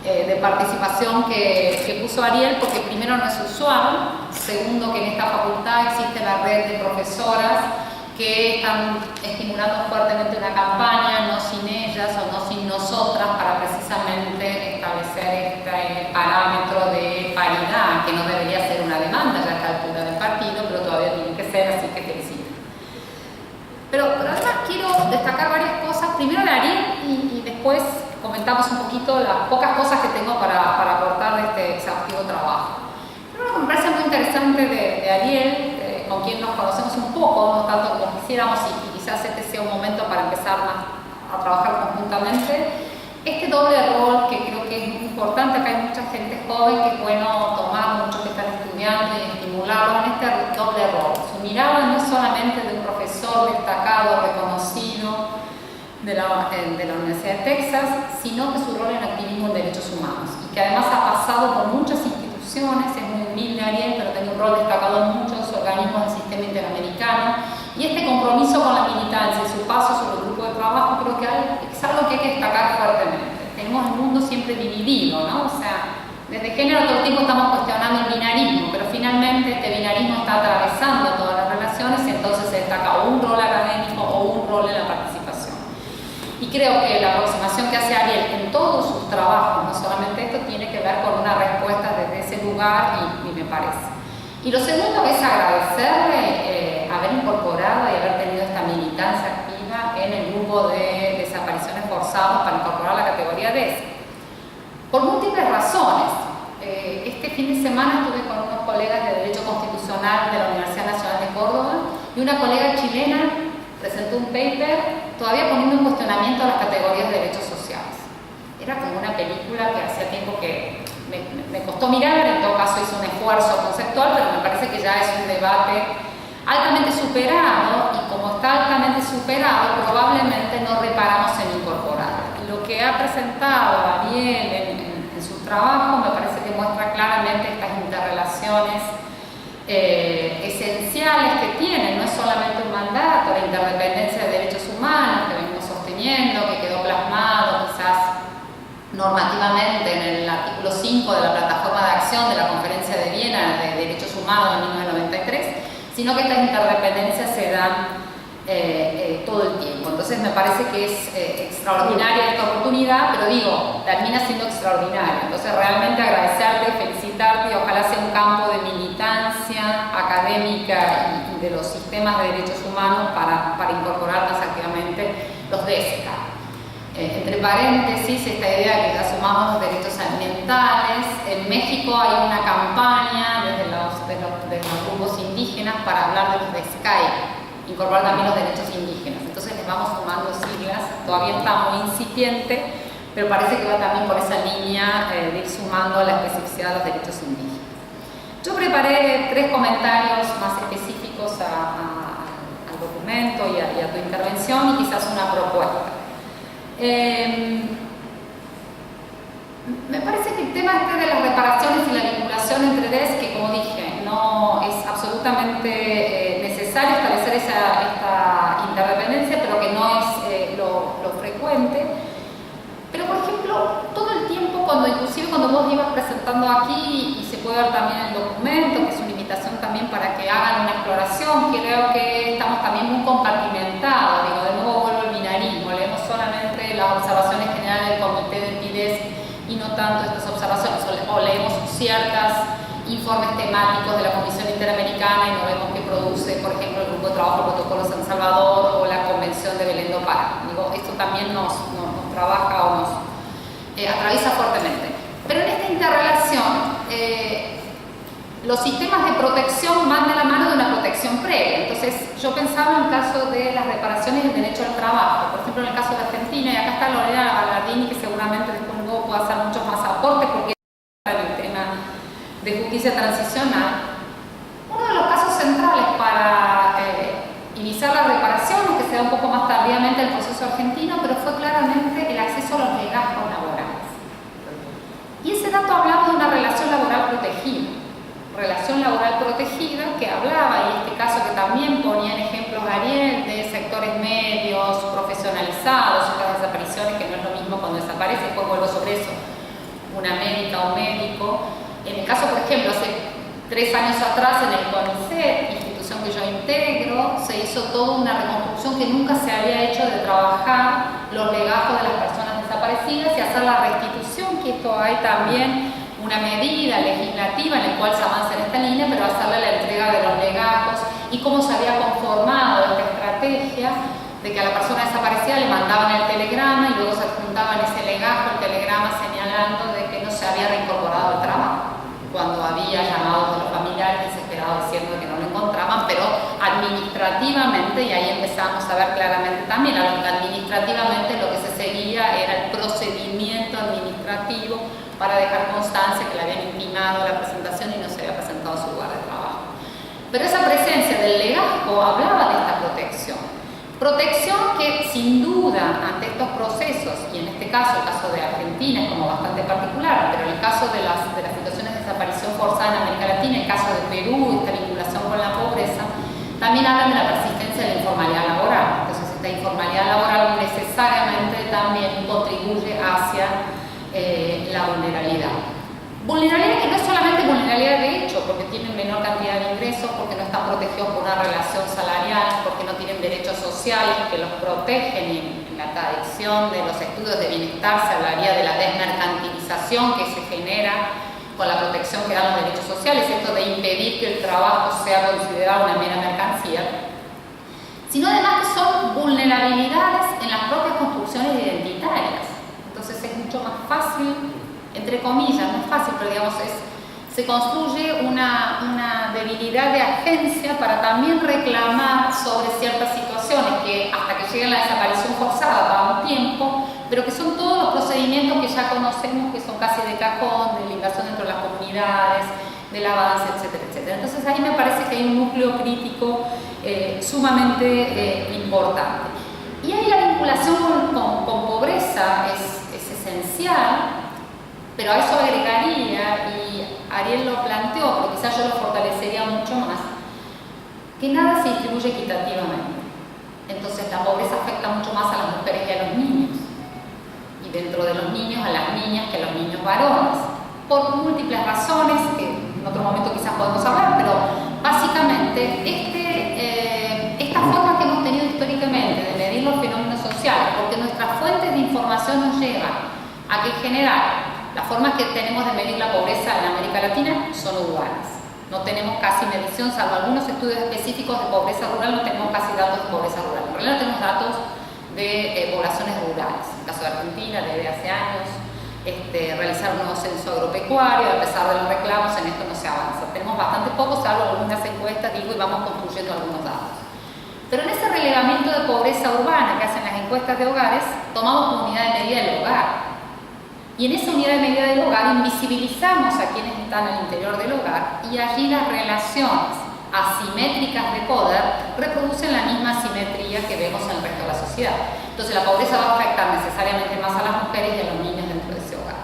S3: de participación que puso Ariel, porque primero no es usual, segundo que en esta facultad existe la red de profesoras que están estimulando fuertemente una campaña, no sin ellas o no sin nosotras, para precisamente establecer este parámetro de paridad, que no debería ser una demanda ya a esta altura del partido, pero todavía tiene que ser, así que felicito. Pero además quiero destacar varias cosas, primero de Ariel y después comentamos un poquito las pocas cosas que tengo para aportar de este exhaustivo trabajo. Pero me parece muy interesante de Ariel, con quien nos conocemos un poco, no tanto como quisiéramos, y quizás este sea un momento para empezar a trabajar conjuntamente. Este doble rol que creo que es muy importante, acá hay mucha gente joven que es bueno tomar, muchos que están estudiando y estimularlo en este doble rol. Su mirada no es solamente de un profesor destacado, reconocido de la Universidad de Texas, sino que su rol en activismo en derechos humanos, y que además ha pasado por muchas instituciones, es muy humilde Ariel, pero tiene un rol destacado en muchos organismos del sistema interamericano, y este compromiso con la militancia y su paso sobre el grupo de trabajo creo que es algo que hay que destacar fuertemente. Tenemos el mundo siempre dividido, ¿no? O sea, desde género todo el tiempo estamos cuestionando el binarismo, pero finalmente este binarismo está atravesando todas las relaciones, y entonces se destaca o un rol académico o un rol en la participación. Y creo que la aproximación que hace Ariel en todos sus trabajos, no solamente esto, tiene que ver con una respuesta desde ese lugar, y me parece. Y lo segundo es agradecerle haber incorporado y haber tenido esta militancia activa en el grupo de desapariciones forzadas para incorporar la categoría D. Por múltiples razones. Este fin de semana estuve con unos colegas de Derecho Constitucional de la Universidad Nacional de Córdoba, y una colega chilena presentó un paper todavía poniendo en cuestionamiento las categorías de derechos sociales. Era como una película que hacía tiempo que me costó mirar, en todo caso hice un esfuerzo conceptual, pero me parece que ya es un debate altamente superado, y como está altamente superado, probablemente no reparamos en incorporar. Lo que ha presentado Ariel en su trabajo me parece que muestra claramente estas interrelaciones esenciales que tienen. No es solamente un mandato, la interdependencia de derechos humanos que venimos sosteniendo, que quedó plasmado quizás normativamente en el artículo 5 de la Plataforma de Acción de la Conferencia de Viena de Derechos Humanos de 1993, sino que estas interdependencias se dan todo el tiempo. Entonces Entonces me parece que es extraordinaria esta oportunidad, pero digo, termina siendo extraordinaria. Entonces realmente agradecerte, felicitarte y ojalá sea un campo de militancia académica y de los sistemas de derechos humanos para incorporar más activamente los DESCA. Entre paréntesis, esta idea de que asumamos los derechos ambientales. En México hay una campaña desde los grupos indígenas para hablar de los DESCAI, incorporar también los derechos indígenas. Entonces les vamos sumando siglas, todavía está muy incipiente, pero parece que va también por esa línea de ir sumando la especificidad de los derechos indígenas. Yo preparé 3 comentarios más específicos al documento y a tu intervención y quizás una propuesta. Me parece que el tema de las reparaciones y la vinculación entre DES, que como dije, no es absolutamente necesario establecer esta interdependencia, pero que no es lo frecuente. Pero por ejemplo, todo el tiempo, inclusive cuando vos ibas presentando aquí, y se puede ver también en el documento, que es una invitación también para que hagan una exploración, creo que estamos también muy compartimentados. Digo, de nuevo vuelvo al binarismo, leemos solamente las observaciones generales del Comité de PIDES y no tanto estas observaciones, o leemos ciertos informes temáticos de la Comisión Interamericana y no vemos qué produce, por ejemplo, el Grupo de Trabajo Protocolo San Salvador o la Convención de Belén do Pará. Digo, esto también nos trabaja o nos atraviesa fuertemente. Pero en esta interrelación, los sistemas de protección van de la mano de una protección previa. Entonces, yo pensaba en el caso de las reparaciones y el derecho al trabajo. Por ejemplo, en el caso de Argentina, y acá está Lorena Ballardini, que seguramente después luego puede hacer muchos más aportes, porque en el tema de justicia transicional, uno de los casos centrales para iniciar la reparación, que se da un poco más tardíamente en el proceso argentino, pero fue claramente el acceso a los legajos laborales. Y ese dato hablaba de una relación laboral protegida que hablaba, y este caso que también ponía en ejemplos Ariel, de sectores medios, profesionalizados, estas desapariciones, que no es lo mismo cuando desaparece, después vuelvo sobre eso, una médica o médico. En el caso, por ejemplo, hace 3 años atrás en el CONICET, institución que yo integro, se hizo toda una reconstrucción que nunca se había hecho de trabajar los legajos de las personas desaparecidas y hacer la restitución, que esto hay también una medida legislativa en la cual se avanza en esta línea, pero hacerle la entrega de los legajos y cómo se había conformado esta estrategia de que a la persona desaparecida le mandaban el telegrama y luego se adjuntaban ese legajo, el telegrama señalando de que no se había reincorporado al trabajo, cuando había llamados de los familiares desesperados diciendo que no lo encontraban, pero administrativamente, y ahí empezamos a ver claramente también, administrativamente lo que se seguía era el procedimiento administrativo para dejar constancia que le habían intimado la presentación y no se había presentado a su lugar de trabajo. Pero esa presencia del legajo hablaba de esta protección. Protección que sin duda ante estos procesos, y en este caso, el caso de Argentina es como bastante particular, pero el caso de las situaciones de desaparición forzada en América Latina, el caso de Perú, esta vinculación con la pobreza, también hablan de la persistencia de la informalidad laboral. Entonces esta informalidad laboral necesariamente también contribuye hacia la vulnerabilidad. Vulnerabilidad que no es solamente vulnerabilidad de hecho, porque tienen menor cantidad de ingresos, porque no están protegidos por una relación salarial, porque no tienen derechos sociales que los protegen, y en la tradición de los estudios de bienestar se hablaría de la desmercantilización que se genera con la protección que dan los derechos sociales, esto de impedir que el trabajo sea considerado una mera mercancía, sino además que son vulnerabilidades en las propias construcciones identitarias. Entonces es mucho más fácil, entre comillas, no es fácil, pero digamos, se construye una debilidad de agencia para también reclamar sobre ciertas situaciones que hasta que llega la desaparición forzada va un tiempo, pero que son todos los procedimientos que ya conocemos, que son casi de cajón, de ligación entre las comunidades, del avance, etcétera, etcétera. Entonces ahí me parece que hay un núcleo crítico sumamente importante. Y ahí la vinculación con pobreza es esencial, pero a eso agregaría, y Ariel lo planteó, pero quizás yo lo fortalecería mucho más, que nada se distribuye equitativamente. Entonces la pobreza afecta mucho más a las mujeres que a los niños, y dentro de los niños a las niñas que a los niños varones, por múltiples razones que en otro momento quizás podemos hablar, pero básicamente esta forma que hemos tenido históricamente de medir los fenómenos sociales a que en general las formas que tenemos de medir la pobreza en América Latina son urbanas. No tenemos casi medición, salvo algunos estudios específicos de pobreza rural, no tenemos casi datos de pobreza rural. En realidad tenemos datos de poblaciones rurales. En el caso de Argentina, desde hace años, realizar un nuevo censo agropecuario, a pesar de los reclamos, en esto no se avanza. Tenemos bastante poco, salvo algunas encuestas, digo, y vamos construyendo algunos datos. Pero en ese relevamiento de pobreza urbana que hacen las encuestas de hogares, tomamos como unidad de medida del hogar. Y en esa unidad de medida del hogar invisibilizamos a quienes están al interior del hogar, y allí las relaciones asimétricas de poder reproducen la misma asimetría que vemos en el resto de la sociedad. Entonces la pobreza va a afectar necesariamente más a las mujeres y a los niños dentro de ese hogar.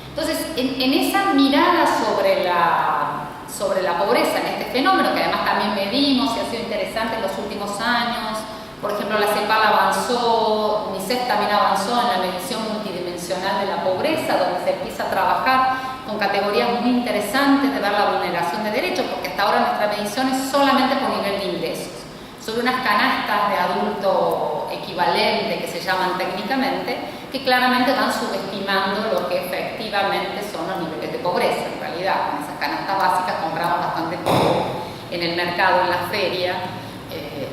S3: Entonces, en esa mirada sobre la pobreza, en este fenómeno que además también medimos y ha sido interesante en los últimos años, por ejemplo, la CEPAL avanzó, UNICEF también avanzó en la medición multidimensional de la pobreza, donde se empieza a trabajar con categorías muy interesantes de ver la vulneración de derechos, porque hasta ahora nuestra medición es solamente por nivel de ingresos, sobre unas canastas de adulto equivalente que se llaman técnicamente, que claramente van subestimando lo que efectivamente son los niveles de pobreza. En realidad, con esas canastas básicas compramos bastante poco en el mercado, en la feria,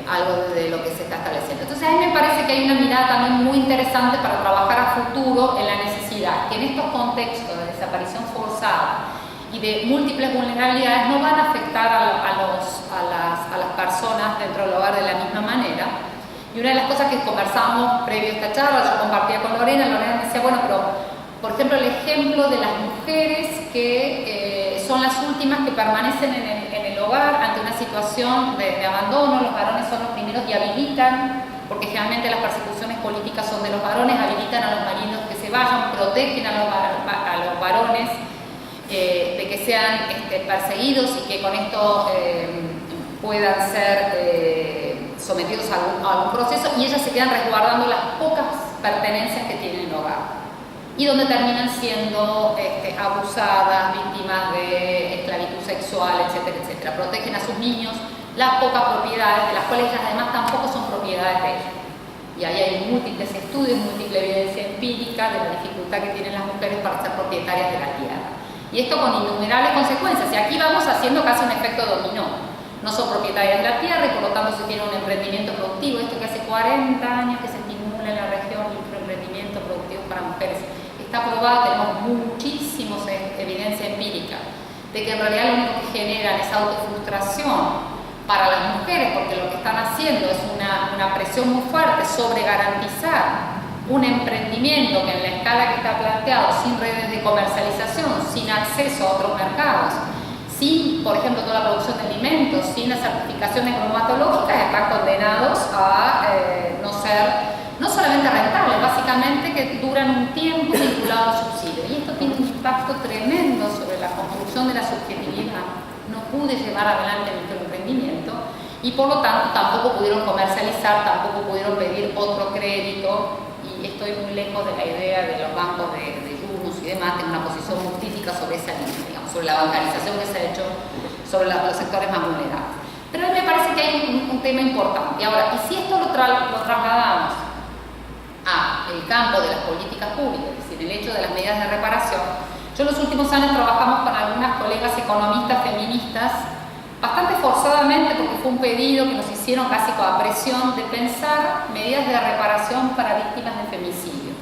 S3: algo de lo que se está estableciendo. Entonces a mí me parece que hay una mirada también muy interesante para trabajar a futuro en la necesidad que en estos contextos de desaparición forzada y de múltiples vulnerabilidades no van a afectar a las personas dentro del hogar de la misma manera. Y una de las cosas que conversamos previo a esta charla, yo compartía con Lorena me decía, bueno, pero por ejemplo el ejemplo de las mujeres que son las últimas que permanecen en el hogar ante una situación de abandono, los varones son los primeros y habilitan, porque generalmente las persecuciones políticas son de los varones, habilitan a los maridos que se vayan, protegen a los varones de que sean perseguidos y que con esto puedan ser sometidos a algún proceso, y ellas se quedan resguardando las pocas pertenencias que tienen en el hogar, y donde terminan siendo abusadas, víctimas de esclavitud sexual, etcétera, etcétera. Protegen a sus niños las pocas propiedades, de las cuales ellas además tampoco son propiedades de ellos. Y ahí hay múltiples estudios, múltiple evidencia empírica de la dificultad que tienen las mujeres para ser propietarias de la tierra. Y esto con innumerables consecuencias. Y aquí vamos haciendo casi un efecto dominó. No son propietarias de la tierra y por lo tanto se tiene un emprendimiento productivo. Esto que hace 40 años que se estimula en la región el emprendimiento productivo para mujeres. Está probado, tenemos muchísimos evidencia empírica de que en realidad lo único que generan es autofrustración para las mujeres, porque lo que están haciendo es una presión muy fuerte sobre garantizar un emprendimiento que en la escala que está planteado, sin redes de comercialización, sin acceso a otros mercados, sin, por ejemplo, toda la producción de alimentos, sin las certificaciones bromatológicas, están condenados a no solamente rentables, básicamente que duran un tiempo vinculado al subsidio. Y esto tiene un impacto tremendo sobre la construcción de la subjetividad. No pude llevar adelante nuestro emprendimiento y por lo tanto tampoco pudieron comercializar, tampoco pudieron pedir otro crédito, y estoy muy lejos de la idea de los bancos de Yunus y demás, tengo una posición muy crítica sobre esa línea, digamos, sobre la bancarización que se ha hecho sobre los sectores más vulnerables. Pero a mí me parece que hay un tema importante. Y ahora, y si esto lo trasladamos al campo de las políticas públicas, es decir, el hecho de las medidas de reparación, yo en los últimos años trabajamos con algunas colegas economistas feministas bastante forzadamente, porque fue un pedido que nos hicieron casi con presión, de pensar medidas de reparación para víctimas de femicidio.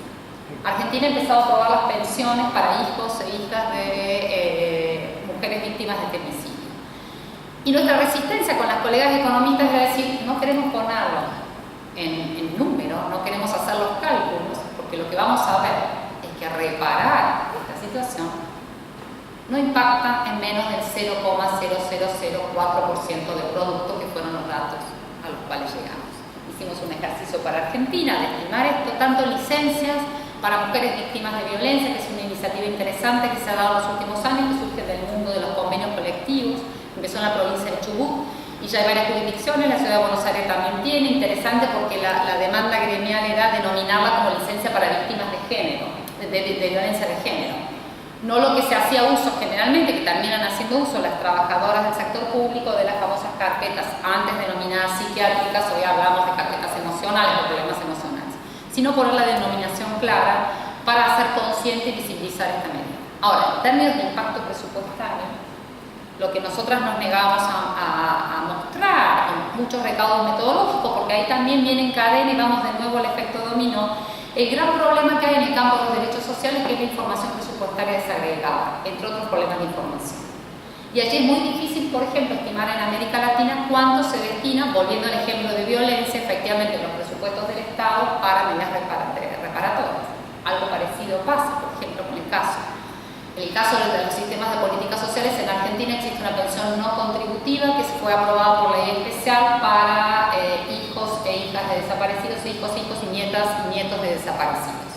S3: Argentina ha empezado a aprobar las pensiones para hijos e hijas de mujeres víctimas de femicidio. Y nuestra resistencia con las colegas economistas era decir, no queremos ponerlo en número, no queremos hacer los cálculos, porque lo que vamos a ver es que reparar esta situación no impacta en menos del 0,0004% del producto, que fueron los datos a los cuales llegamos. Hicimos un ejercicio para Argentina de estimar esto, tanto licencias para mujeres víctimas de violencia, que es una iniciativa interesante que se ha dado en los últimos años, que surge del mundo de los convenios colectivos, empezó en la provincia de Chubut, y ya hay varias jurisdicciones, la ciudad de Buenos Aires también tiene, interesante porque la demanda gremial era denominarla como licencia para víctimas de género, de violencia de género. No lo que se hacía uso generalmente, que terminan haciendo uso las trabajadoras del sector público, de las famosas carpetas antes denominadas psiquiátricas, hoy hablamos de carpetas emocionales o problemas emocionales, sino poner la denominación clara para hacer consciente consciente y visibilizar esta medida. Ahora, en términos de impacto presupuestario, lo que nosotras nos negamos a mostrar en muchos recaudos metodológicos, porque ahí también viene en cadena y vamos de nuevo al efecto dominó, el gran problema que hay en el campo de los derechos sociales, que es la información presupuestaria desagregada, entre otros problemas de información. Y allí es muy difícil, por ejemplo, estimar en América Latina cuánto se destina, volviendo al ejemplo de violencia, efectivamente los presupuestos del Estado para medidas reparatorias. Algo parecido pasa, por ejemplo, con el caso. En el caso de los sistemas de políticas sociales, en Argentina existe una pensión no contributiva que se fue aprobada por ley especial para hijos e hijas de desaparecidos, hijos y nietas y nietos de desaparecidos.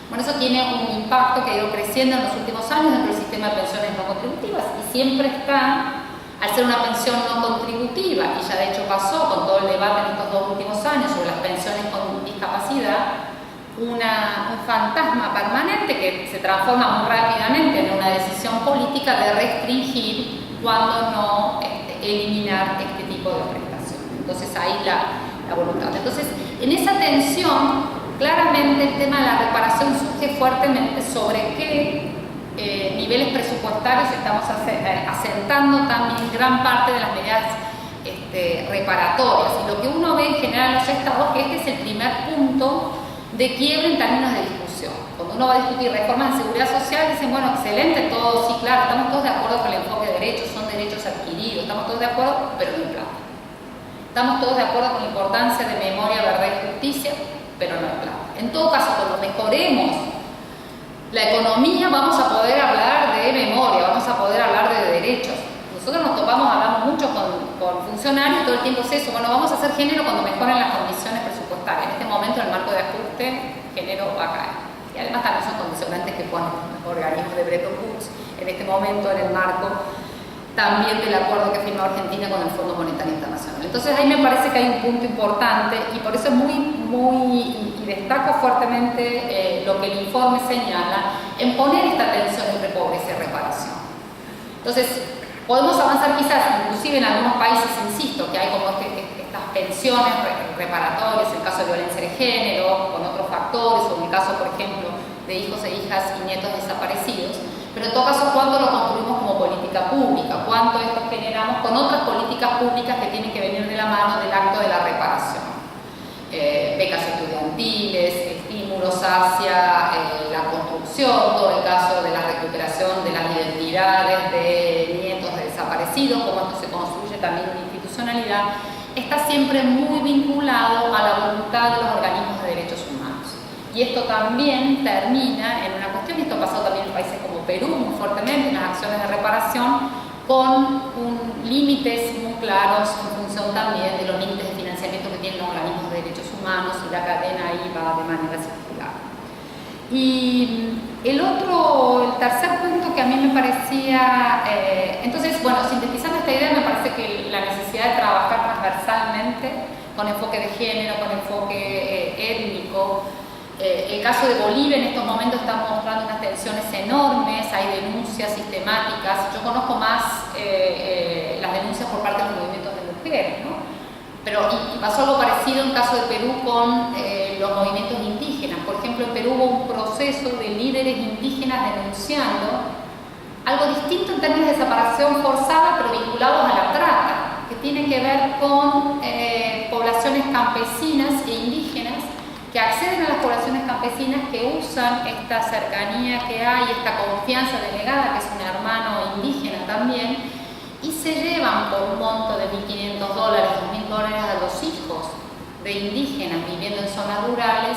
S3: Bueno, eso tiene un impacto que ha ido creciendo en los últimos años dentro del sistema de pensiones no contributivas y siempre está, al ser una pensión no contributiva, y ya de hecho pasó con todo el debate en estos 2 últimos años sobre las pensiones con discapacidad, un fantasma permanente que se transforma muy rápidamente en una decisión política de restringir cuando no eliminar este tipo de prestación. Entonces ahí la voluntad. Entonces, en esa tensión, claramente el tema de la reparación surge fuertemente sobre qué niveles presupuestarios estamos asentando también gran parte de las medidas reparatorias. Y lo que uno ve en general en los estados es que este es el primer punto de quiebre en términos de discusión. Cuando uno va a discutir reformas de seguridad social, dicen, bueno, excelente, todo, sí, claro, estamos todos de acuerdo con el enfoque de derechos, son derechos adquiridos, estamos todos de acuerdo, pero no hay plata. Estamos todos de acuerdo con la importancia de memoria, verdad y justicia, pero no hay plata. En todo caso, cuando mejoremos la economía, vamos a poder hablar de memoria, vamos a poder hablar de derechos. Nosotros nos topamos, hablamos mucho con funcionarios, todo el tiempo es eso, bueno, vamos a hacer género cuando mejoren las condiciones presupuestarias. En este momento, en el marco de ajuste, género va a caer. Y además también son condicionantes que ponen los organismos de Bretton Woods, en este momento, en el marco también del acuerdo que firmó Argentina con el Fondo Monetario Internacional. Entonces ahí me parece que hay un punto importante y por eso es y destaco fuertemente lo que el informe señala en poner esta tensión entre pobreza y reparación. Entonces, podemos avanzar quizás, inclusive en algunos países, insisto, que hay como estas pensiones reparatorias, en el caso de violencia de género, con otros factores, o en el caso, por ejemplo, de hijos e hijas y nietos desaparecidos, pero en todo caso, ¿cuánto lo construimos como política pública? ¿Cuánto esto generamos con otras políticas públicas que tienen que venir de la mano del acto de la reparación? Becas estudiantiles, estímulos hacia la construcción, todo el caso de la recuperación de las identidades de nietos de desaparecidos, cómo esto se construye también en institucionalidad, está siempre muy vinculado a la voluntad de los organismos de derechos humanos. Y esto también termina en una cuestión, y esto ha pasado también en países como Perú muy fuertemente, en las acciones de reparación, con límites muy claros en función también de los límites de financiamiento que tienen los organismos de derechos humanos, y la cadena ahí va de manera circular. Y el tercer punto que a mí me parecía, entonces, bueno, sintetizando esta idea, me parece que la necesidad de trabajar transversalmente con enfoque de género, con enfoque étnico. El caso de Bolivia en estos momentos está mostrando unas tensiones enormes, hay denuncias sistemáticas. Yo conozco más las denuncias por parte de los movimientos de mujeres, ¿no? Pero y pasó algo parecido en el caso de Perú con los movimientos indígenas. Por ejemplo, en Perú hubo un proceso de líderes indígenas denunciando algo distinto en términos de desaparición forzada, pero vinculados a la trata, que tiene que ver con poblaciones campesinas e indígenas que acceden a las poblaciones campesinas, que usan esta cercanía que hay, esta confianza delegada, que es un hermano indígena también, y se llevan por un monto de $1.500, $2.000 a los hijos de indígenas viviendo en zonas rurales,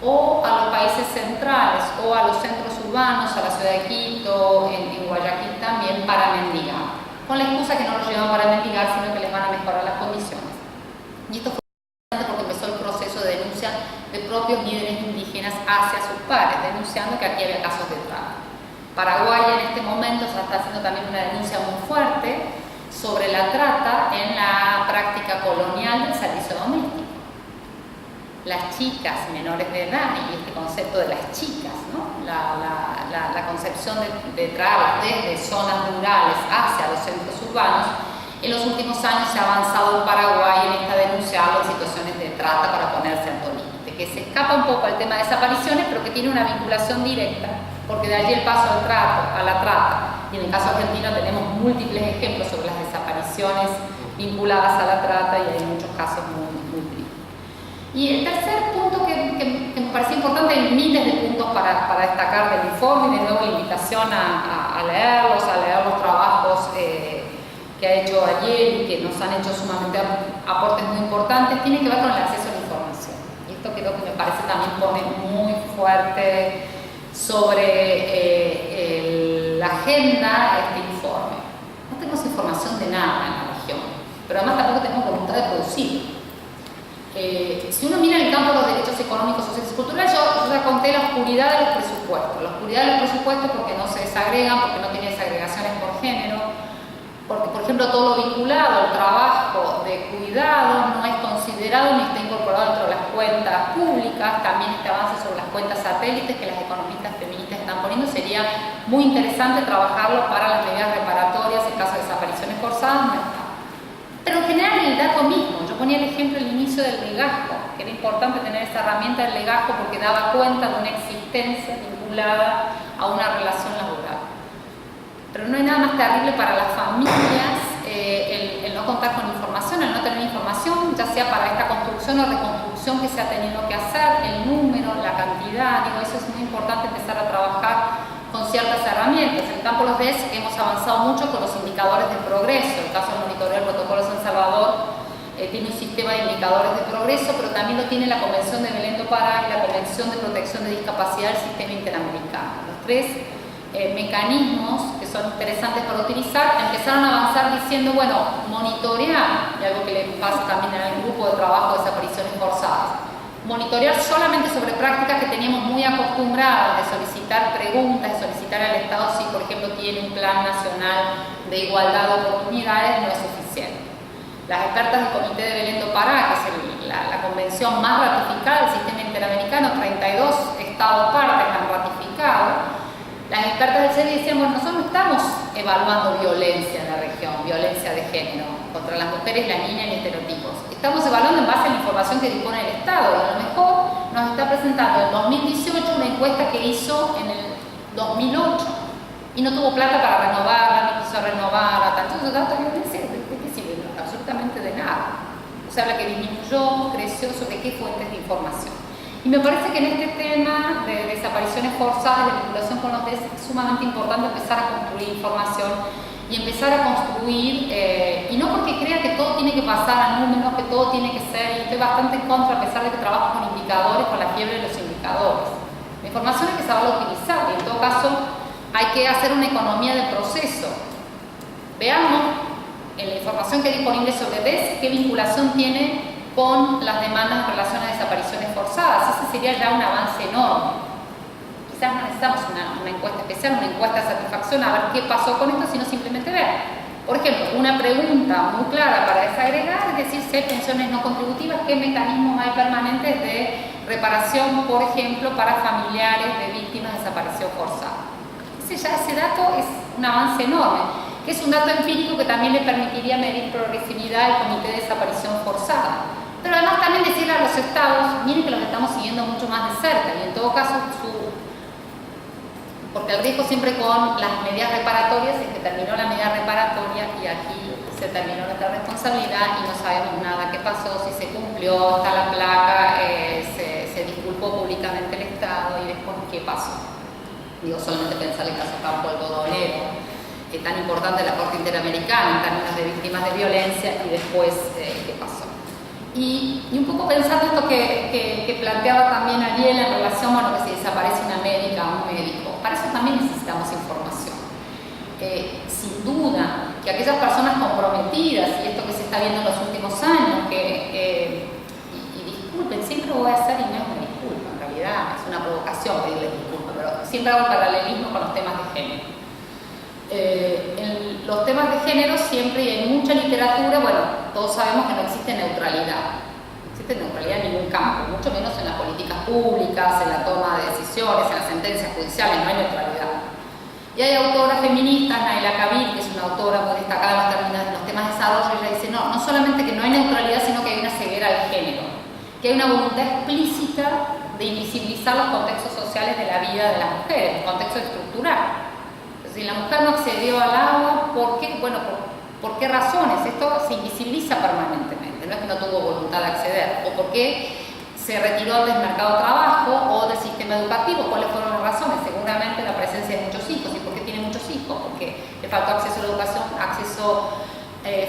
S3: o a los países centrales, o a los centros urbanos, a la ciudad de Quito, en Guayaquil también, para mendigar, con la excusa que no los llevan para mendigar, sino que les van a mejorar las condiciones. Y esto fue porque empezó el proceso de denuncia de propios líderes indígenas hacia sus pares, denunciando que aquí había casos de trata. Paraguay en este momento se está haciendo también una denuncia muy fuerte sobre la trata en la práctica colonial del servicio doméstico. Las chicas menores de edad, y este concepto de las chicas, ¿no? la concepción de traerlas desde zonas rurales hacia los centros urbanos, en los últimos años se ha avanzado en Paraguay en esta denunciarlo en situaciones de trata para ponerse alto límite, que se escapa un poco al tema de desapariciones, pero que tiene una vinculación directa porque de allí el paso al trato, a la trata. Y en el caso argentino tenemos múltiples ejemplos sobre las desapariciones vinculadas a la trata y hay muchos casos muy tristes. Y el tercer punto que me parece importante, hay miles de puntos para destacar del informe, de nuevo la invitación a leer los trabajos que ha hecho ayer y que nos han hecho sumamente aportes muy importantes, tiene que ver con el acceso a la información. Y esto creo que me parece también pone muy fuerte sobre la agenda este informe. No tenemos información de nada en la región, pero además tampoco tenemos voluntad de producir. Si uno mira el campo de los derechos económicos, sociales y culturales, yo ya conté la oscuridad de los presupuestos. La oscuridad de los presupuestos porque no se desagregan, porque no tienen desagregaciones por género, porque, por ejemplo, todo lo vinculado al trabajo de cuidado no es considerado ni está incorporado dentro de las cuentas públicas. También este avance sobre las cuentas satélites que las economistas feministas están poniendo, sería muy interesante trabajarlo para las medidas reparatorias en caso de desapariciones forzadas, no está. Pero en general el dato mismo, yo ponía el ejemplo al inicio del legajo, que era importante tener esa herramienta del legajo porque daba cuenta de una existencia vinculada a una relación laboral. Pero no hay nada más terrible para las familias el no contar con información, el no tener información, ya sea para esta construcción o reconstrucción que se ha tenido que hacer, el número, la cantidad, digo, eso es muy importante empezar a trabajar con ciertas herramientas. En el campo de los DS hemos avanzado mucho con los indicadores de progreso. El caso del monitoreo del protocolo de San Salvador tiene un sistema de indicadores de progreso, pero también lo tiene la Convención de Belén do Pará y la Convención de Protección de Discapacidad del Sistema Interamericano. Los tres mecanismos que son interesantes para utilizar empezaron a avanzar diciendo, bueno, monitorear, y algo que le pasa también en el grupo de trabajo de desapariciones forzadas, monitorear solamente sobre prácticas que teníamos muy acostumbradas de solicitar preguntas, de solicitar al Estado si, por ejemplo, tiene un plan nacional de igualdad de oportunidades, no es suficiente. Las expertas del Comité de Belén do Pará, que es la convención más ratificada del sistema interamericano, 32 estados partes han ratificado. Las expertas del CEDI decían, bueno, nosotros no estamos evaluando violencia en la región, violencia de género contra las mujeres, las niñas y estereotipos. Estamos evaluando en base a la información que dispone el Estado y a lo mejor nos está presentando en 2018 una encuesta que hizo en el 2008 y no tuvo plata para renovarla, ni quiso renovarla, tanto esos datos de violencia, ¿de qué sirve? No, absolutamente de nada. O sea, la que disminuyó, creció, sobre qué fuentes de información. Y me parece que en este tema de desapariciones forzadas, de vinculación con los DS, es sumamente importante empezar a construir información y empezar a construir, y no porque crea que todo tiene que pasar a números, que todo tiene que ser, y estoy bastante en contra, a pesar de que trabajo con indicadores, con la fiebre de los indicadores. La información hay que saberla utilizar y en todo caso hay que hacer una economía del proceso. Veamos en la información que hay disponible sobre DS qué vinculación tiene con las demandas en relación a desapariciones forzadas. Ese sería ya un avance enorme. Quizás no necesitamos una encuesta especial, una encuesta de satisfacción a ver qué pasó con esto, sino simplemente ver. Por ejemplo, una pregunta muy clara para desagregar es decir, si hay pensiones no contributivas, qué mecanismos hay permanentes de reparación, por ejemplo, para familiares de víctimas de desaparición forzada. Ese dato es un avance enorme, que es un dato empírico que también le permitiría medir progresividad al Comité de Desaparición Forzada. Pero además también decirle a los estados, miren que los estamos siguiendo mucho más de cerca y en todo caso porque el riesgo siempre con las medidas reparatorias es que terminó la medida reparatoria y aquí se terminó nuestra responsabilidad y no sabemos nada qué pasó, si se cumplió, está la placa, se disculpó públicamente el Estado y después qué pasó. Digo, solamente pensar en el caso Campo Algodonero, tan importante la Corte Interamericana en términos de víctimas de violencia y después qué pasó. Y un poco pensando esto que planteaba también Ariel en relación a que si desaparece una médica o un médico, para eso también necesitamos información. Sin duda que aquellas personas comprometidas, y esto que se está viendo en los últimos años, y disculpen, siempre lo voy a hacer y no es una disculpa, en realidad es una provocación pedirles disculpas, pero siempre hago el paralelismo con los temas de género. En los temas de género siempre y en mucha literatura, bueno, todos sabemos que no existe neutralidad. No existe neutralidad en ningún campo, mucho menos en las políticas públicas, en la toma de decisiones, en las sentencias judiciales, no hay neutralidad. Y hay autoras feministas, Naila Kabil, que es una autora muy destacada en los temas de desarrollo, y ella dice, no, no solamente que no hay neutralidad, sino que hay una ceguera al género, que hay una voluntad explícita de invisibilizar los contextos sociales de la vida de las mujeres, el contexto estructural. Si la mujer no accedió al agua, ¿por qué? Bueno, ¿por qué razones? Esto se invisibiliza permanentemente, no es que no tuvo voluntad de acceder, o por qué se retiró del mercado de trabajo o del sistema educativo, ¿cuáles fueron las razones? Seguramente la presencia de muchos hijos. ¿Y por qué tiene muchos hijos? Porque le faltó acceso a la educación,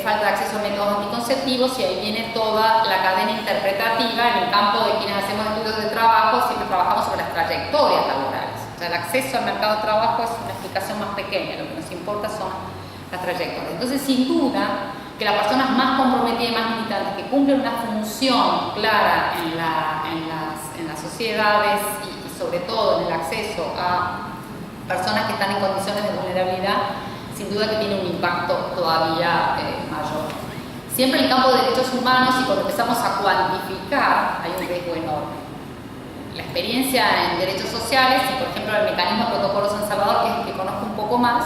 S3: falta de acceso a métodos anticonceptivos, y ahí viene toda la cadena interpretativa en el campo de quienes hacemos estudios de trabajo. Siempre trabajamos sobre las trayectorias laborales. O sea, el acceso al mercado de trabajo es una explicación más pequeña, lo que nos importa son las trayectorias. Entonces, sin duda, que las personas más comprometidas y más militantes, que cumplen una función clara en las sociedades y sobre todo en el acceso a personas que están en condiciones de vulnerabilidad, sin duda que tiene un impacto todavía mayor. Siempre en el campo de derechos humanos, y cuando empezamos a cuantificar, hay un riesgo enorme. La experiencia en derechos sociales, y por ejemplo el mecanismo de protocolos en Salvador, que es el que conozco un poco más,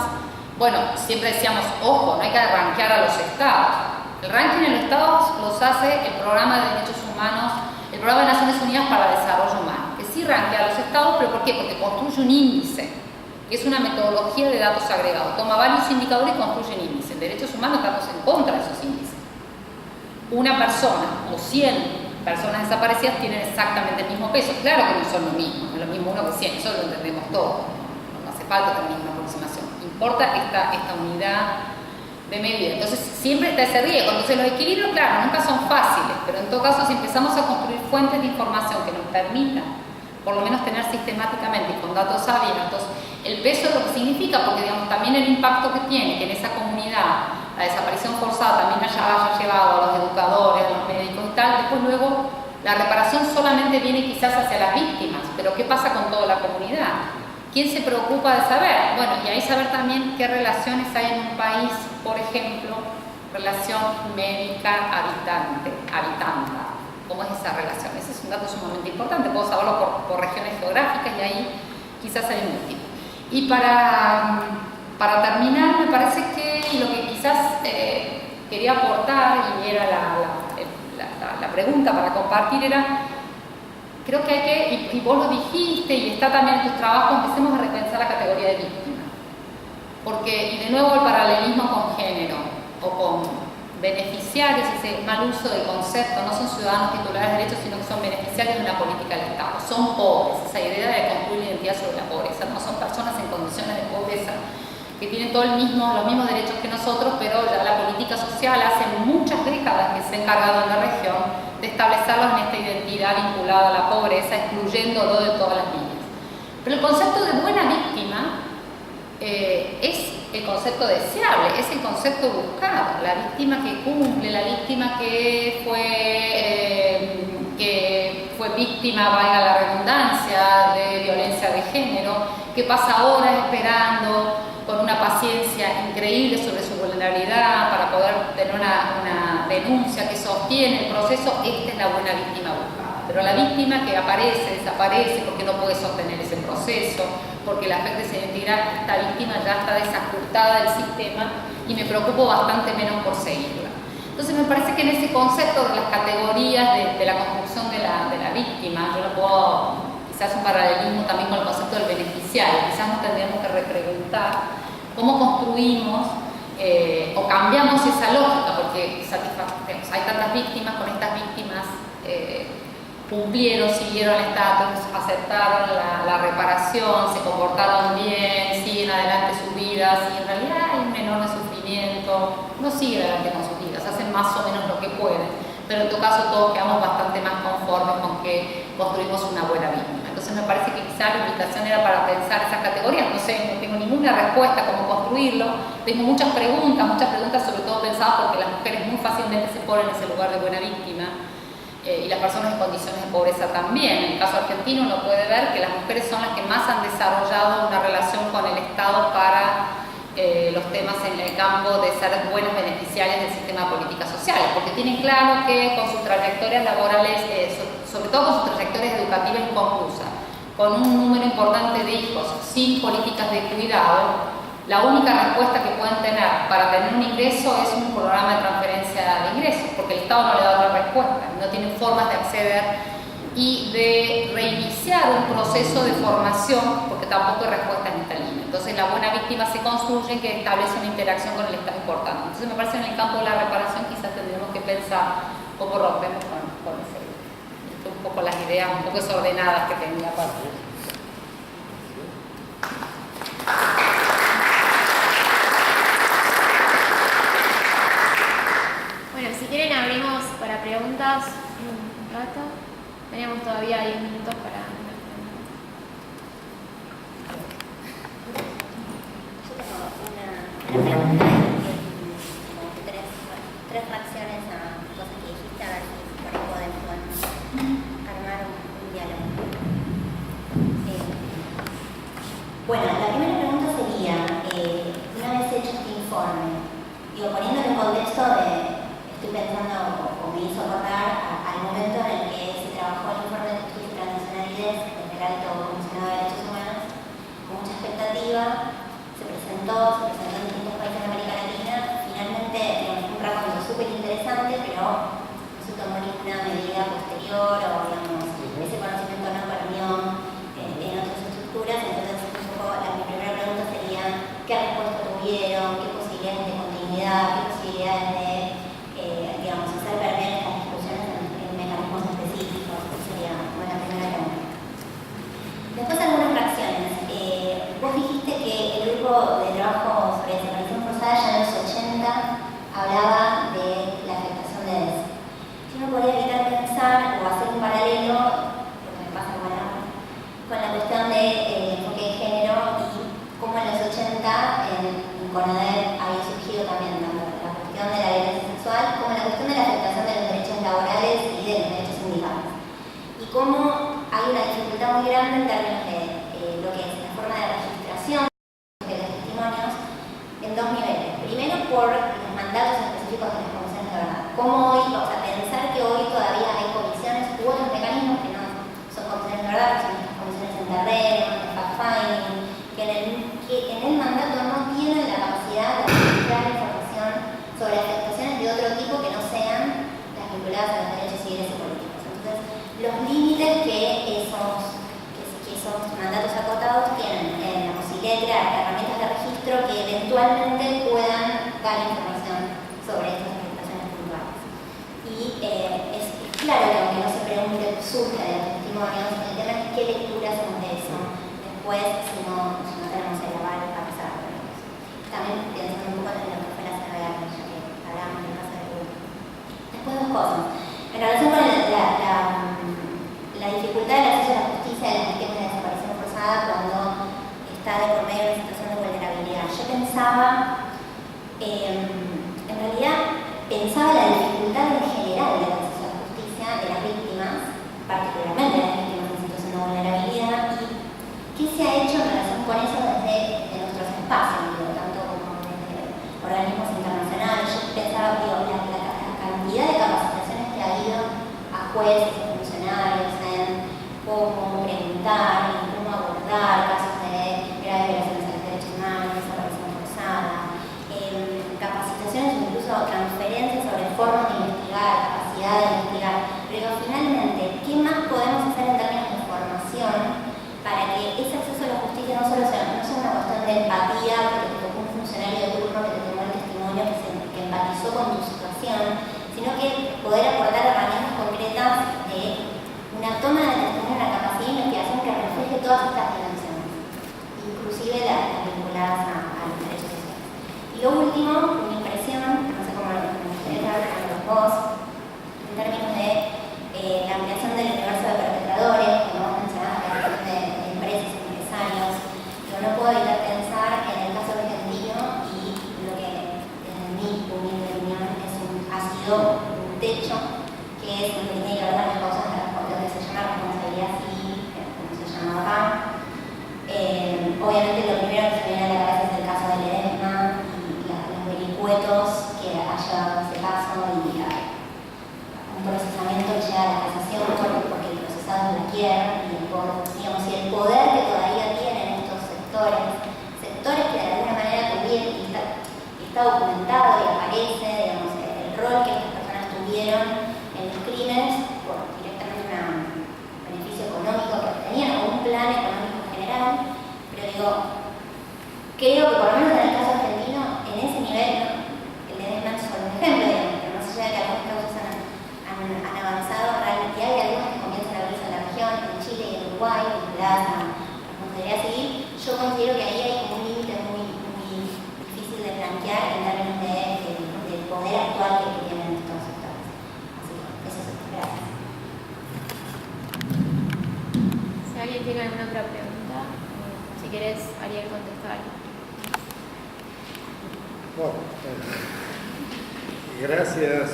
S3: bueno, siempre decíamos, ojo, no hay que rankear a los estados. El ranking en los estados los hace el Programa de Derechos Humanos, el Programa de Naciones Unidas para el Desarrollo Humano, que sí rankea a los estados, pero ¿por qué? Porque construye un índice, que es una metodología de datos agregados. Toma varios indicadores y construye un índice. En derechos humanos estamos en contra de esos índices. Una persona o 100 personas desaparecidas tienen exactamente el mismo peso. Claro que no son lo mismo, no es lo mismo uno que 100, eso lo entendemos todos. No hace falta tener una aproximación. Importa esta unidad de medida. Entonces siempre está ese riesgo. Entonces los equilibrios, claro, nunca son fáciles, pero en todo caso, si empezamos a construir fuentes de información que nos permitan por lo menos tener sistemáticamente y con datos abiertos el peso de lo que significa, porque digamos también el impacto que tiene que en esa comunidad la desaparición forzada también haya llevado a los educadores, a los médicos y tal. Después luego la reparación solamente viene quizás hacia las víctimas, pero ¿qué pasa con toda la comunidad? ¿Quién se preocupa de saber? Bueno, y ahí saber también qué relaciones hay en un país, por ejemplo, relación médica-habitante. ¿Cómo es esa relación? Ese es un dato sumamente importante, puedo saberlo por regiones geográficas, y ahí quizás hay un motivo. Y para terminar, me parece que lo que quizás quería aportar, y era la pregunta para compartir, era, creo que hay que, y vos lo dijiste, y está también en tus trabajos, empecemos a repensar la categoría de víctima. Porque, y de nuevo el paralelismo con género, o con beneficiarios, ese mal uso del concepto, no son ciudadanos titulares de derechos, sino que son beneficiarios de una política del Estado. Son pobres, esa idea de construir la identidad sobre la pobreza. No son personas en condiciones de pobreza que tienen los mismos derechos que nosotros, pero ya la política social hace muchas décadas que se ha encargado en la región de establecerlos en esta identidad vinculada a la pobreza, excluyéndolo de todas las líneas. Pero el concepto de buena víctima es el concepto deseable, es el concepto buscado, la víctima que cumple, la víctima que fue víctima, valga la redundancia, de violencia de género, que pasa horas esperando con una paciencia increíble sobre su vulnerabilidad para poder tener una denuncia que sostiene el proceso. Esta es la buena víctima buscada. Pero la víctima que aparece, desaparece porque no puede sostener ese proceso, porque la afecta esa identidad, esta víctima ya está desajustada del sistema y me preocupo bastante menos por seguirla. Entonces me parece que en ese concepto de las categorías de la construcción de la víctima, yo lo puedo, quizás un paralelismo también con el concepto del beneficiario, quizás nos tendríamos que repreguntar cómo construimos o cambiamos esa lógica, porque hay tantas víctimas, con estas víctimas cumplieron, siguieron el estatus, aceptaron la reparación, se comportaron bien, siguen adelante sus vidas, y en realidad hay un enorme sufrimiento, no siguen adelante con sus vidas, hacen más o menos lo que pueden, pero en todo caso todos quedamos bastante más conformes con que construimos una buena víctima. Entonces me parece que quizás la invitación era para pensar esas categorías, no sé, no tengo ninguna respuesta cómo construirlo, tengo muchas preguntas sobre todo pensadas porque las mujeres muy fácilmente se ponen en ese lugar de buena víctima, y las personas en condiciones de pobreza también. En el caso argentino uno puede ver que las mujeres son las que más han desarrollado una relación con el Estado para los temas en el campo de ser buenas beneficiarias del sistema de políticas sociales, porque tienen claro que con sus trayectorias laborales, sobre todo con sus trayectorias educativas inconclusas, con un número importante de hijos sin políticas de cuidado, la única respuesta que pueden tener para tener un ingreso es un programa de transferencia de ingresos, porque el Estado no le da otra respuesta, no tienen formas de acceder y de reiniciar un proceso de formación, porque tampoco hay respuesta en esta línea. Entonces la buena víctima se construye que establece una interacción con el Estado importante. Entonces me parece que en el campo de la reparación quizás tendremos que pensar cómo rompemos con ese. Esto un poco las ideas un poco desordenadas que tenía para
S1: Bueno, si quieren abrimos para preguntas un rato. Tenemos todavía 10 minutos para unas preguntas.
S4: Yo tengo una pregunta como tres reacciones a cosas que dijiste, a ver si por ahí podemos armar un diálogo. Bueno, la primera pregunta sería, una vez hecho este informe, poniéndolo en contexto de, estoy pensando o me hizo acordar al momento en el que se trabajó el informe de justicia y transicionalidad desde el alto comisionado de derechos humanos, con mucha expectativa, se presentó en distintos países de América Latina, finalmente un raconto súper interesante, pero no se tomó ninguna medida posterior o digamos, ese conocimiento no permeó en otras estructuras. Entonces un poco mi primera pregunta sería ¿qué respuesta tuvieron? ¿Qué posibilidades de continuidad? ¿Qué posibilidades de digamos, hacer permear estas discusiones en mecanismos específicos? Esa sería la primera pregunta. Después algunas reacciones. Vos dijiste que el grupo de trabajo sobre desaparición forzada ya en los 80 hablaba de la afectación de DES. Yo no podía evitar pensar o hacer un paralelo, lo que me pasa con la cuestión del enfoque de género y cómo en los 80 en CONADER había surgido también tanto la cuestión de la violencia sexual como la cuestión de la afectación de los derechos laborales y de los derechos sindicales. Y cómo hay una dificultad muy grande en términos de lo que es la forma de registración de los testimonios en dos niveles. Primero, por los mandatos específicos de las comisiones de verdad. Cómo hoy, o sea, pensar que hoy todavía hay comisiones u otros mecanismos que no son comisiones de verdad, que son estas comisiones en terreno, de fact-finding, que en el mandato no tienen la capacidad de registrar información sobre afectaciones de otro tipo que no sean las vinculadas a los derechos civiles y políticos. Entonces, los límites que esos mandatos acotados tienen en la posibilidad de crear herramientas de registro que eventualmente puedan dar información sobre estas afectaciones puntuales. Y es claro que aunque no se pregunte, surge de los testimonios, el tema es qué lectura hacemos de eso después si no tenemos el aval a pesar de eso. También pensando un poco en lo que fue la CNBR, ya que hablamos del caso de Google. Después dos cosas. En relación con la dificultad del acceso a la justicia de las víctimas de desaparición forzada cuando está de por medio de una situación de vulnerabilidad. Yo pensaba, en realidad, la dificultad en general del acceso a la justicia de las víctimas, particularmente de las víctimas en situación de vulnerabilidad, y qué se ha hecho en relación con eso desde nuestros espacios, tanto como desde organismos internacionales. Yo pensaba, la cantidad de capacitaciones que ha habido a jueces, a funcionarios, en cómo preguntar, en cómo abordar casos de graves violaciones a los derechos humanos, desaparición forzada, capacitaciones o incluso transferencias sobre formas de investigar, capacidad de investigar. Pero finalmente, ¿qué más podemos hacer en términos de formación para que ese acceso a la justicia no solo sea una cuestión de empatía, porque te tocó un funcionario de turno que te tomó el testimonio, que empatizó con tu situación, sino que poder aportar herramientas concretas de una toma de testimonio, una capacidad de investigación que refleje todas estas dimensiones, inclusive las vinculadas a los derechos sociales. Y lo último, una impresión, no sé cómo me gustaría saber con vos, en términos de la ampliación del universo de perpetradores, como vos mencionabas, la cuestión de empresas, empresarios. Yo no puedo evitar pensar en el caso argentino y lo que, desde mi humilde opinión, ha sido un techo que es lo que tiene que ver con las causas de lo que se llama responsabilidad civil, como se llama acá. Obviamente lo primero que se me viene a la cabeza es el caso de Ledesma y los vericuetos que ha llevado ese caso y digo, creo que por lo menos en el caso argentino, en ese nivel, ¿no? El de Desmond es solo un ejemplo, digamos, pero más allá de que algunas causas han avanzado, realmente hay algunas que comienzan a abrirse en la región, en Chile y en Uruguay, vinculadas a la consejería civil. Yo considero que ahí hay como un límite muy difícil de plantear en términos del poder actual que tienen estos sectores. Así que eso es. Gracias.
S1: Si alguien tiene alguna otra pregunta, si querés, Ariel, contestar.
S2: Bueno, gracias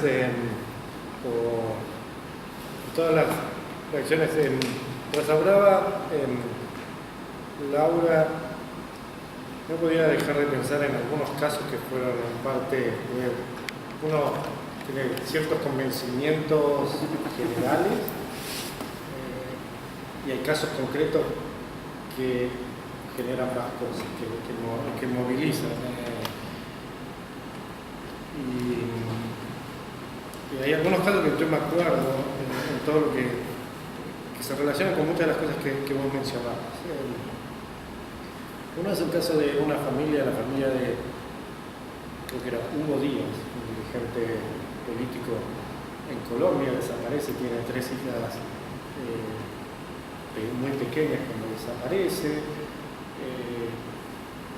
S2: por todas las reacciones. Tras hablaba, Laura no podía dejar de pensar en algunos casos que fueron en parte, uno tiene ciertos convencimientos generales y hay casos concretos que generan más cosas, que movilizan. Y hay algunos casos que yo me acuerdo en todo lo que se relaciona con muchas de las cosas que vos mencionabas. Uno es el caso de una familia, la familia de, creo que era Hugo Díaz, un dirigente político en Colombia, desaparece, tiene 3 hijas muy pequeñas cuando desaparece,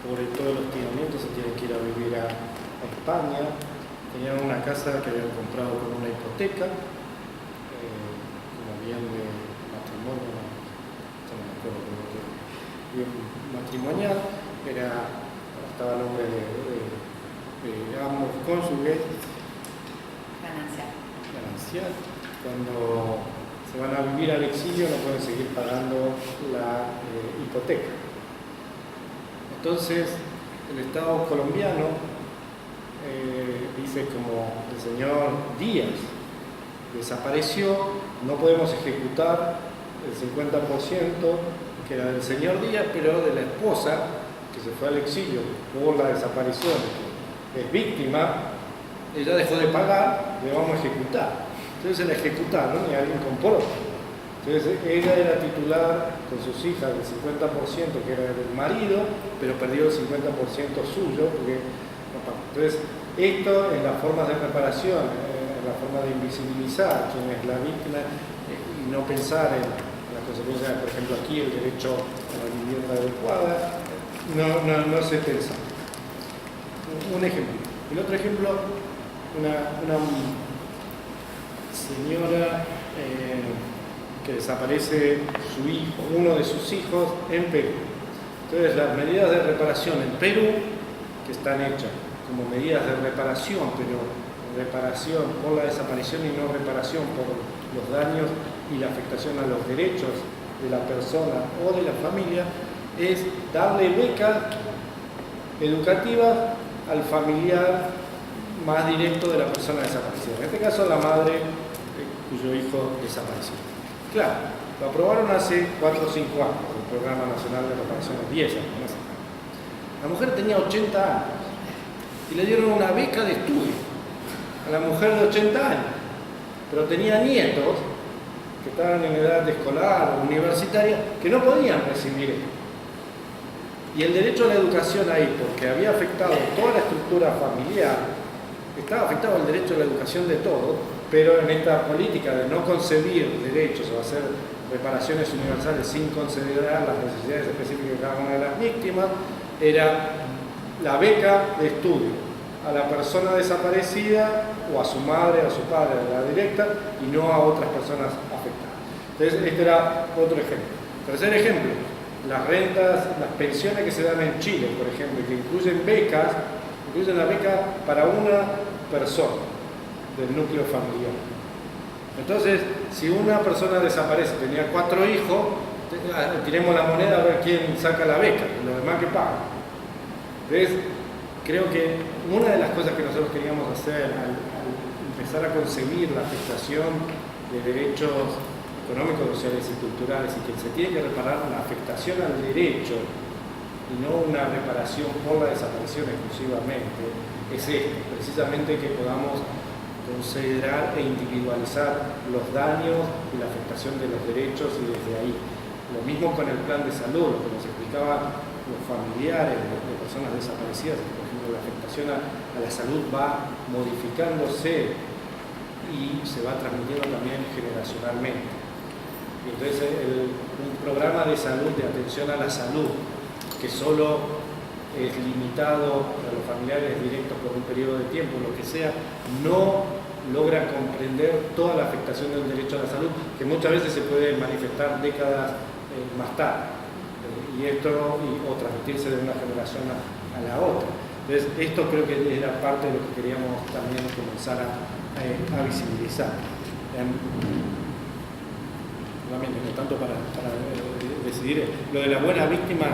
S2: por todos los hostigamientos se tienen que ir a vivir a España. Tenían una casa que habían comprado con una hipoteca, como bien de matrimonio, no me acuerdo, bien matrimonial, estaba el nombre de ambos cónyuges. Ganancial. Cuando se van a vivir al exilio no pueden seguir pagando la hipoteca. Entonces, el Estado colombiano dice, como el señor Díaz desapareció, no podemos ejecutar el 50% que era del señor Díaz, pero de la esposa que se fue al exilio por la desaparición, que es víctima, ella dejó de pagar, le vamos a ejecutar. Entonces se la ejecutaron y alguien compró. Entonces ella era titular con sus hijas del 50% que era del marido, pero perdió el 50% suyo porque no pagó. Entonces esto en las formas de reparación, en la forma de invisibilizar quién es la víctima y no pensar en las consecuencias, por ejemplo aquí el derecho a la vivienda adecuada, no se pensa. Un ejemplo. El otro ejemplo, una señora que desaparece su hijo, uno de sus hijos en Perú. Entonces las medidas de reparación en Perú, que están hechas como medidas de reparación, pero reparación por la desaparición y no reparación por los daños y la afectación a los derechos de la persona o de la familia, es darle becas educativas al familiar más directo de la persona desaparecida. En este caso, la madre cuyo hijo desapareció. Claro, lo aprobaron hace 4 o 5 años, el Programa Nacional de Reparación, 10 años. No sé. La mujer tenía 80 años y le dieron una beca de estudio a la mujer de 80 años, pero tenía nietos que estaban en edad escolar o universitaria que no podían recibir esto. Y el derecho a la educación ahí, porque había afectado toda la estructura familiar, estaba afectado el derecho a la educación de todos, pero en esta política de no concebir derechos o hacer reparaciones universales sin considerar las necesidades específicas de cada una de las víctimas, era la beca de estudio a la persona desaparecida o a su madre, a su padre, a la directa, y no a otras personas afectadas. Entonces, este era otro ejemplo. Tercer ejemplo, las rentas, las pensiones que se dan en Chile, por ejemplo, que incluyen becas, incluyen la beca para una persona del núcleo familiar. Entonces, si una persona desaparece, tenía 4 hijos, tiremos la moneda a ver quién saca la beca, y los demás que pagan. Entonces, creo que una de las cosas que nosotros queríamos hacer al empezar a concebir la afectación de derechos económicos, sociales y culturales, y que se tiene que reparar la afectación al derecho y no una reparación por la desaparición exclusivamente, es esto, precisamente que podamos considerar e individualizar los daños y la afectación de los derechos y desde ahí. Lo mismo con el plan de salud, lo que nos explicaba los familiares de personas desaparecidas, por ejemplo, la afectación a la salud va modificándose y se va transmitiendo también generacionalmente. Y entonces un programa de salud, de atención a la salud, que solo es limitado a los familiares directos por un periodo de tiempo, lo que sea, no logra comprender toda la afectación del derecho a la salud, que muchas veces se puede manifestar décadas más tarde, o transmitirse de una generación a la otra. Entonces, esto creo que era parte de lo que queríamos también comenzar a visibilizar. Nuevamente, no tanto para decidir, lo de la buena víctima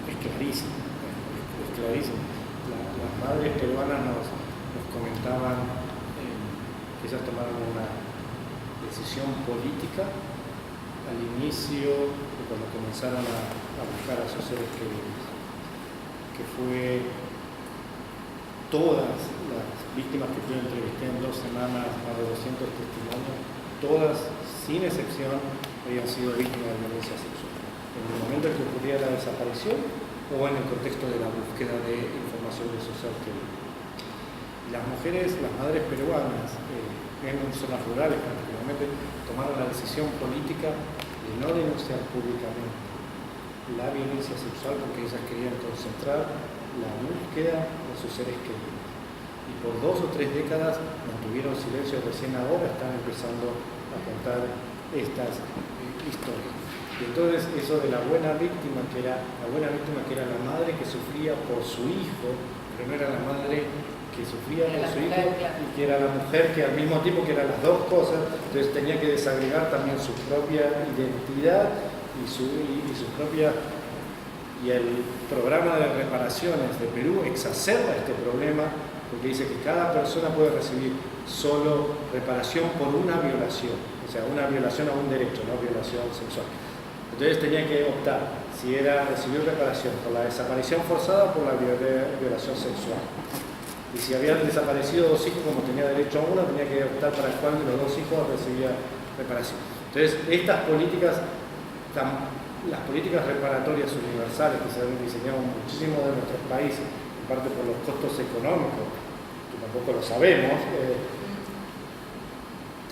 S2: es clarísimo, es clarísimo. Las madres peruanas nos comentaban que ellas tomaron una decisión política al inicio, cuando comenzaron a buscar a sus seres queridos, que fue todas las víctimas que yo entrevisté en 2 semanas, más de 200 testimonios, todas, sin excepción, habían sido víctimas de violencia sexual. En el momento en que ocurría la desaparición o en el contexto de la búsqueda de información de sus seres queridos. Las mujeres, las madres peruanas, en zonas rurales particularmente, tomaron la decisión política de no denunciar públicamente la violencia sexual porque ellas querían concentrar la búsqueda de sus seres queridos. Y por 2 o 3 décadas mantuvieron silencio, recién ahora están empezando a contar estas historias. Y entonces eso de la buena víctima que era la madre que sufría por su hijo, pero no era la madre que sufría por su hijo, y que era la mujer que al mismo tiempo que eran las dos cosas, entonces tenía que desagregar también su propia identidad y su propia. Y el programa de reparaciones de Perú exacerba este problema porque dice que cada persona puede recibir solo reparación por una violación, o sea, una violación a un derecho, no violación sexual. Entonces tenía que optar si era recibir reparación por la desaparición forzada o por la violación sexual. Y si habían desaparecido 2 hijos, como tenía derecho a uno, tenía que optar para cuál de los 2 hijos recibía reparación. Entonces, estas políticas, las políticas reparatorias universales que se han diseñado en muchísimos de nuestros países, en parte por los costos económicos, que tampoco lo sabemos,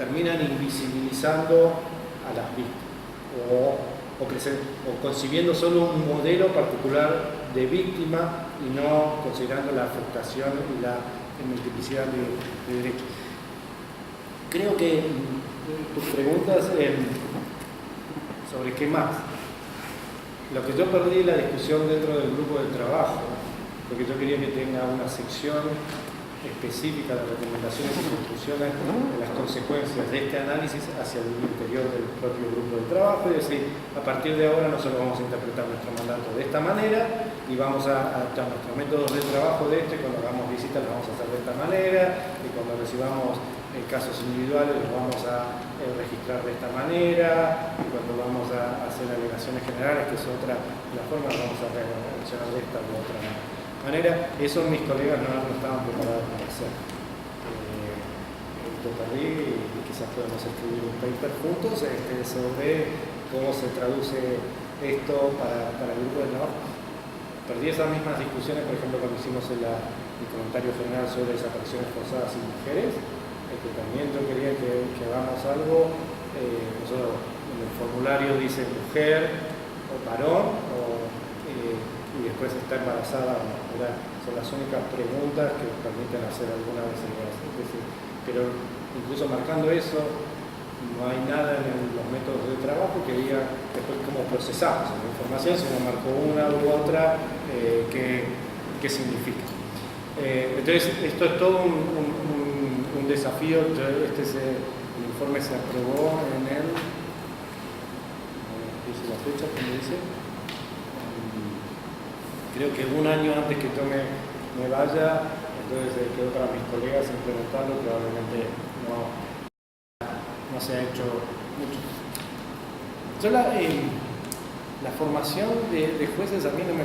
S2: terminan invisibilizando a las víctimas o concibiendo solo un modelo particular de víctima y no considerando la afectación y la multiplicidad de derechos. Creo que tus preguntas sobre qué más. Lo que yo perdí en la discusión dentro del grupo de trabajo, porque yo quería que tenga una sección específica de recomendaciones y conclusiones de las consecuencias de este análisis hacia el interior del propio grupo de trabajo, es decir, a partir de ahora nosotros vamos a interpretar nuestro mandato de esta manera y vamos a adaptar nuestros métodos de trabajo de esto, y cuando hagamos visitas lo vamos a hacer de esta manera, y cuando recibamos casos individuales los vamos a registrar de esta manera, y cuando vamos a hacer alegaciones generales, que es otra la forma, lo vamos a reaccionar de esta u otra manera. Eso mis colegas no estaban preparados para hacer. Lo perdí y quizás podemos escribir un paper juntos sobre cómo se traduce esto para el grupo de trabajo. Perdí esas mismas discusiones, por ejemplo, cuando hicimos el comentario general sobre desapariciones forzadas y mujeres, que también yo quería que hagamos algo. Nosotros en el formulario dice mujer o varón, y después está embarazada o no. Son las únicas preguntas que permiten hacer alguna vez el decir, pero incluso marcando eso, no hay nada en los métodos de trabajo que diga después cómo procesamos la información, si uno marcó una u otra, qué significa. Entonces, esto es todo un desafío. El informe se aprobó en el... ¿dice la fecha? ¿Cómo dice? Creo que un año antes que yo me vaya, entonces quedó para mis colegas implementarlo, probablemente no se ha hecho mucho. Yo la formación de jueces a mí no me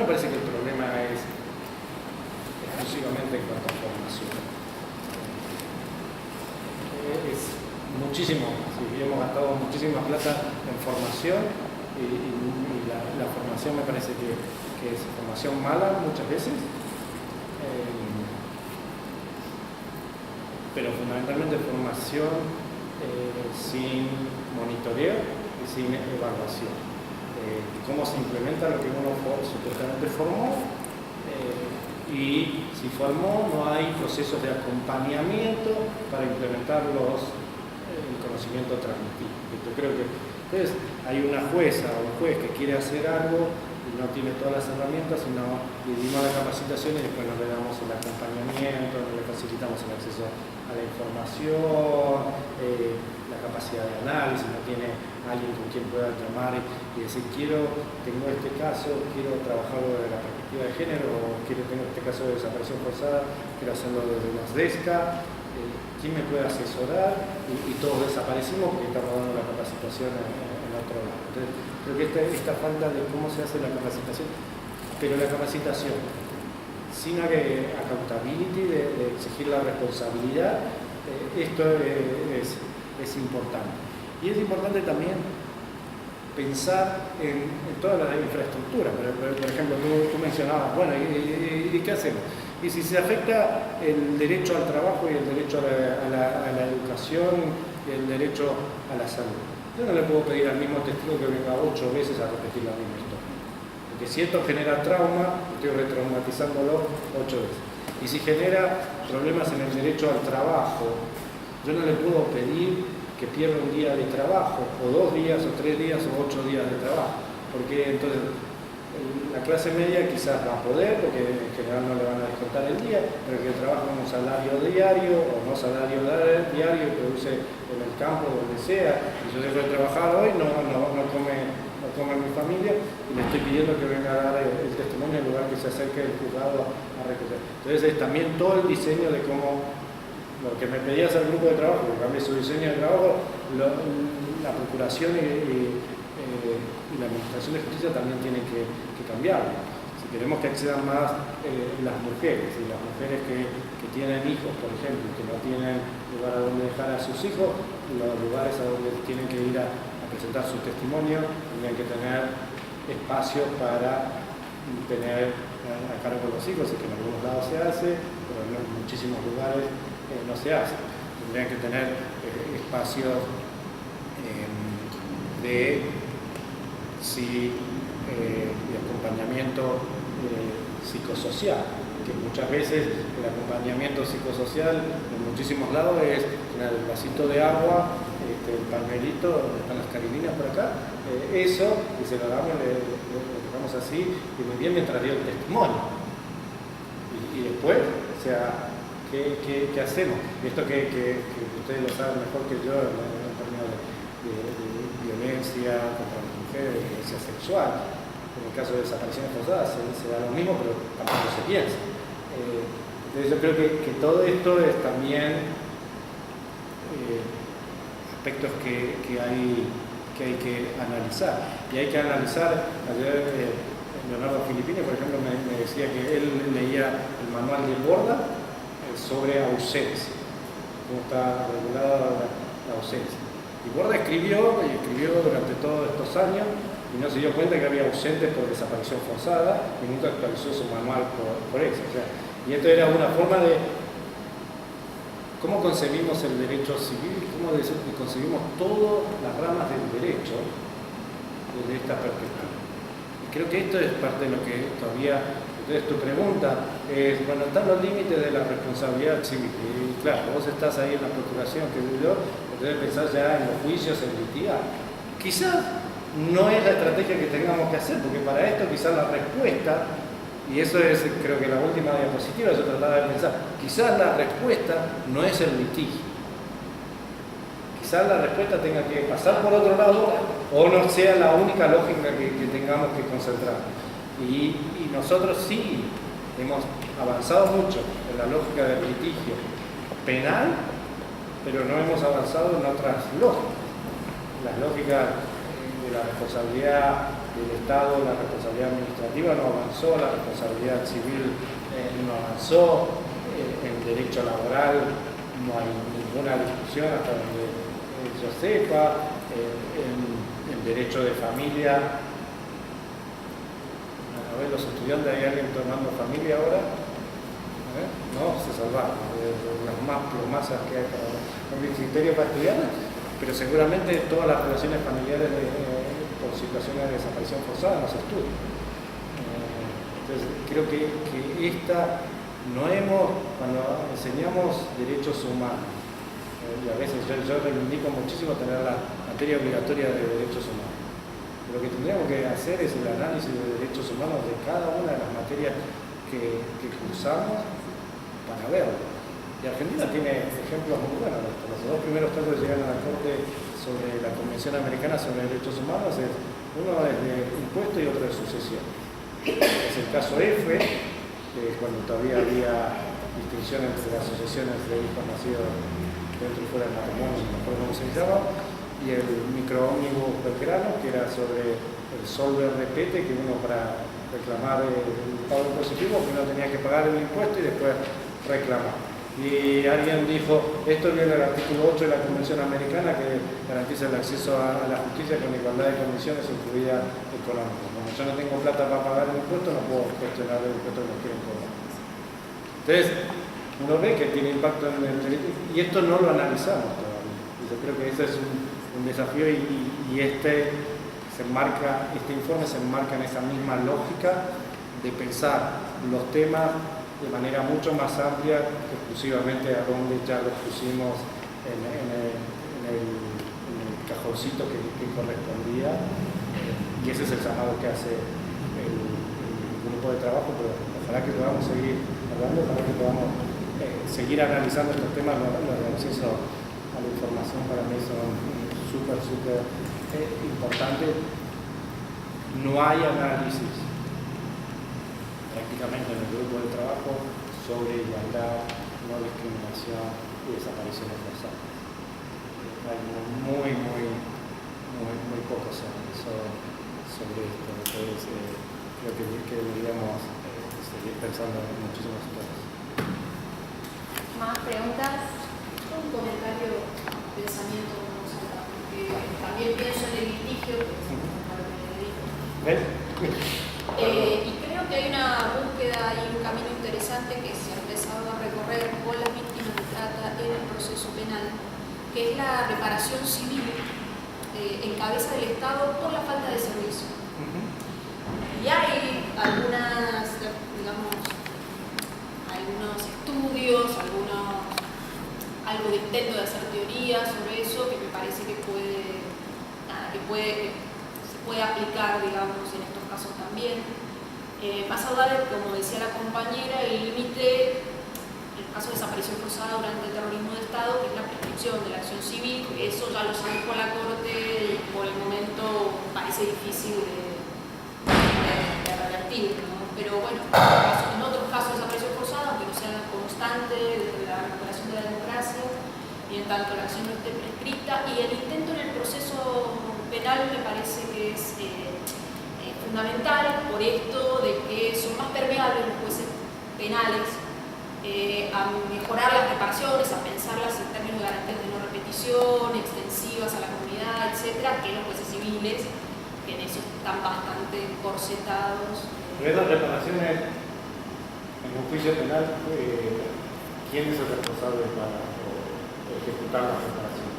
S2: parece que el problema es exclusivamente en cuanto a formación. Es muchísimo, sí, hemos gastado muchísima plata en formación, la formación me parece que es formación mala muchas veces, pero fundamentalmente formación sin monitoreo y sin evaluación. Cómo se implementa lo que uno supuestamente formó, y si formó no hay procesos de acompañamiento para implementar el conocimiento transmitido. Yo creo que entonces hay una jueza o un juez que quiere hacer algo y no tiene todas las herramientas, sino le dimos la capacitación y después no le damos el acompañamiento, no le facilitamos el acceso a la información, la capacidad de análisis, no tiene alguien con quien pueda llamar y decir tengo este caso, quiero trabajarlo desde la perspectiva de género, o tengo este caso de desaparición forzada, quiero hacerlo desde las DESCA, ¿quién me puede asesorar? Y todos desaparecimos porque estamos dando la capacitación en otro lado. Entonces, creo que esta falta de cómo se hace la capacitación, pero la capacitación sin accountability, de exigir la responsabilidad, esto es importante. Y es importante también pensar en toda la infraestructura. Por ejemplo, tú mencionabas, bueno, ¿y qué hacemos? Y si se afecta el derecho al trabajo y el derecho a la educación y el derecho a la salud, yo no le puedo pedir al mismo testigo que venga 8 veces a repetir la misma historia. Porque si esto genera trauma, estoy retraumatizándolo 8 veces. Y si genera problemas en el derecho al trabajo, yo no le puedo pedir que pierda un día de trabajo, o 2 días, o 3 días, o 8 días de trabajo. Porque entonces la clase media quizás va a poder, porque en general no le van a descontar el día, pero que trabaja con un salario diario, o no salario diario, y produce en el campo, donde sea, y yo dejo de trabajar hoy, no come mi familia, y le estoy pidiendo que venga a dar el testimonio en lugar que se acerque el juzgado a recoger. Entonces es también todo el diseño de cómo lo que me pedías al grupo de trabajo, que cambie su diseño de trabajo, la procuración y la administración de justicia también tiene que cambiarlo. Si queremos que accedan más las mujeres, y las mujeres que tienen hijos, por ejemplo, que no tienen lugar a donde dejar a sus hijos, los lugares a donde tienen que ir a presentar su testimonio, tendrían que tener espacios para tener a cargo los hijos, que en algunos lados se hace, pero en muchísimos lugares no se hace. Tendrían que tener espacios de acompañamiento psicosocial, que muchas veces el acompañamiento psicosocial en muchísimos lados es tener el vasito de agua, el palmerito, donde están las caribinas por acá, eso, y se lo damos, le dejamos así, y muy bien mientras dio el testimonio. Y después, o sea, ¿qué hacemos? Esto que ustedes lo saben mejor que yo en términos de violencia contra las mujeres, de violencia sexual. En el caso de desapariciones forzadas se da lo mismo, pero tampoco se piensa. Entonces yo creo que todo esto es también aspectos que hay que analizar. Y hay que analizar, ayer Leonardo Filippini, por ejemplo, me decía que él leía el manual de Borda sobre ausencia, cómo está regulada la ausencia. Y Borda escribió durante todos estos años y no se dio cuenta que había ausentes por desaparición forzada y nunca actualizó su manual por eso. O sea, y esto era una forma de cómo concebimos el derecho civil, cómo concebimos todas las ramas del derecho desde esta perspectiva. Y creo que esto es parte de lo que todavía. Entonces tu pregunta es, bueno, están los límites de la responsabilidad civil. Y claro, vos estás ahí en la procuración, que yo, entonces pensás ya en los juicios, en litigar. Quizás no es la estrategia que tengamos que hacer, porque para esto quizás la respuesta, y eso es creo que la última diapositiva, yo trataba de pensar, quizás la respuesta no es el litigio. Quizás la respuesta tenga que pasar por otro lado o no sea la única lógica que tengamos que concentrar. Y nosotros sí hemos avanzado mucho en la lógica del litigio penal, pero no hemos avanzado en otras lógicas. Las lógicas de la responsabilidad del Estado, la responsabilidad administrativa no avanzó, la responsabilidad civil no avanzó, en derecho laboral no hay ninguna discusión hasta donde yo sepa, en derecho de familia. A ver, los estudiantes, ¿hay alguien tomando familia ahora? No, se salvaron, las más plomazas que hay con el criterio para estudiar, pero seguramente todas las relaciones familiares por situaciones de desaparición forzada no se estudian. Entonces, creo que cuando enseñamos derechos humanos, y a veces yo reivindico muchísimo tener la materia obligatoria de derechos humanos. Lo que tendríamos que hacer es el análisis de derechos humanos de cada una de las materias que cursamos para verlo. Y Argentina tiene ejemplos muy buenos. Los dos primeros casos que llegan a la Corte sobre la Convención Americana sobre Derechos Humanos uno es de impuesto y otro de sucesión. Es el caso F, cuando todavía había distinción entre las sucesiones de hijos nacidos dentro y fuera del matrimonio, no me acuerdo cómo se llama, y el microómnibus belgrano, que era sobre el solver repete, que uno para reclamar el pago impositivo, que uno tenía que pagar el impuesto y después reclamar. Y alguien dijo, esto viene del artículo 8 de la Convención Americana que garantiza el acceso a la justicia con igualdad de condiciones, incluida económica. Como yo no tengo plata para pagar el impuesto, no puedo cuestionar el impuesto que nos quieren cobrar. Entonces, uno ve que tiene impacto en el derecho, y esto no lo analizamos todavía. Y yo creo que ese es un desafío y este informe se enmarca en esa misma lógica de pensar los temas de manera mucho más amplia que exclusivamente a donde ya los pusimos en el cajoncito que correspondía, y ese es el llamado que hace el grupo de trabajo, pero ojalá que podamos seguir hablando, ojalá que podamos seguir analizando estos temas. Los de acceso a la información para mí son súper importantes. No hay análisis prácticamente en el grupo de trabajo sobre igualdad, no discriminación y desapariciones forzadas. Hay muy pocos sobre esto. Entonces, creo que deberíamos seguir pensando en muchísimas cosas.
S1: ¿Más preguntas?
S5: Un comentario, pensamiento, porque también pienso en el litigio,
S2: ¿Ves?
S5: y creo que hay una búsqueda y un camino interesante que se ha empezado a recorrer con las víctimas de trata en el proceso penal, que es la reparación civil en cabeza del Estado por la falta de servicio. Y hay algunos estudios, algo de intento de hacer teoría sobre eso, que me parece que se puede aplicar, digamos, en estos casos también. Más allá, como decía la compañera, el límite, en el caso de desaparición forzada durante el terrorismo de Estado, que es la prescripción de la acción civil, eso ya lo dijo la Corte y por el momento parece difícil de revertir, ¿no? Pero bueno, en otros casos de desaparición forzada, aunque no sea constante desde la recuperación de la democracia, y en tanto la acción no esté prescrita, y el intento en el proceso penal me parece que es fundamental por esto de que son más permeables los jueces penales a mejorar las reparaciones, a pensarlas en términos de garantías de no repetición, extensivas a la comunidad, etcétera, que los jueces civiles, que en eso están bastante corsetados.
S2: Pero estas reparaciones en un juicio penal, ¿quién es el responsable para ejecutar la reparación?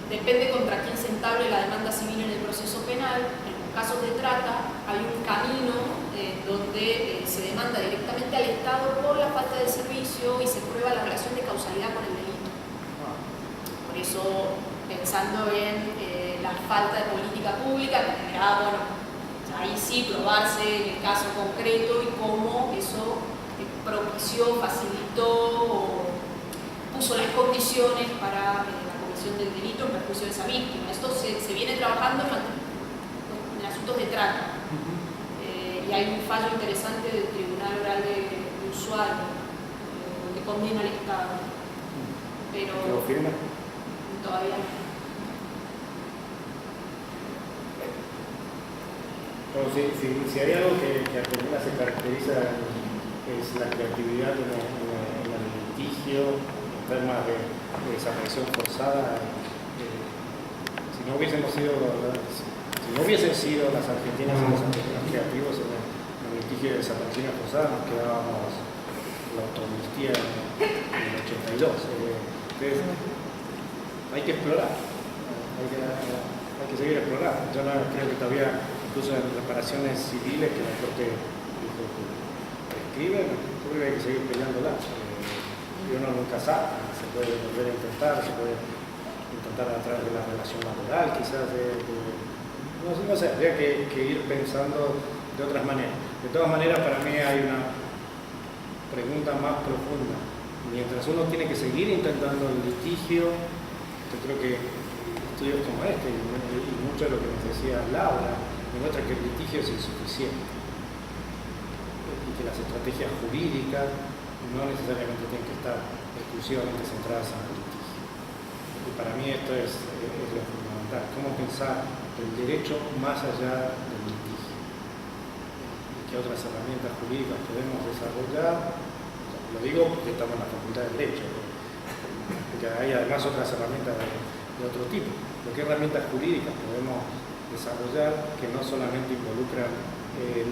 S5: Depende contra quién se entable la demanda civil en el proceso penal. En los casos de trata hay un camino donde se demanda directamente al Estado por la falta de servicio y se prueba la relación de causalidad con el delito. Por eso, pensando en la falta de política pública, que deberá, ahí sí probarse en el caso concreto y cómo eso propició, facilitó o puso las condiciones para la comisión del delito en perjuicio de esa víctima. Esto se viene trabajando en asuntos de trata. Y hay un fallo interesante del Tribunal Oral de Usuario, donde condena al Estado. Pero
S2: ¿Lo firma?
S5: todavía no.
S2: Bueno, si hay algo que Argentina se caracteriza es la creatividad en el litigio, en temas de desaparición forzada. Si no hubiésemos sido, si no hubiesen sido las argentinas y los argentinos creativos en el litigio de desapariciones forzadas, nos quedábamos la autoamnistía en el 82. Entonces, hay que explorar, hay que seguir explorando. Yo no creo que todavía, incluso en reparaciones civiles que la Corte dijo que prescriben, creo que hay que seguir peleándolas. Y uno nunca sabe, se puede volver a intentar, se puede intentar a través de la relación laboral, quizás no sé, habría que ir pensando de otras maneras. De todas maneras, para mí hay una pregunta más profunda. Mientras uno tiene que seguir intentando el litigio, yo creo que estudios como este y mucho de lo que nos decía Laura demuestra que el litigio es insuficiente y que las estrategias jurídicas no necesariamente tienen que estar exclusivamente centradas en el litigio. Y para mí esto es lo fundamental, cómo pensar el derecho más allá del litigio y qué otras herramientas jurídicas podemos desarrollar. Lo digo porque estamos en la Facultad de Derecho, porque hay además otras herramientas de otro tipo. ¿Qué herramientas jurídicas podemos desarrollar que no solamente involucran el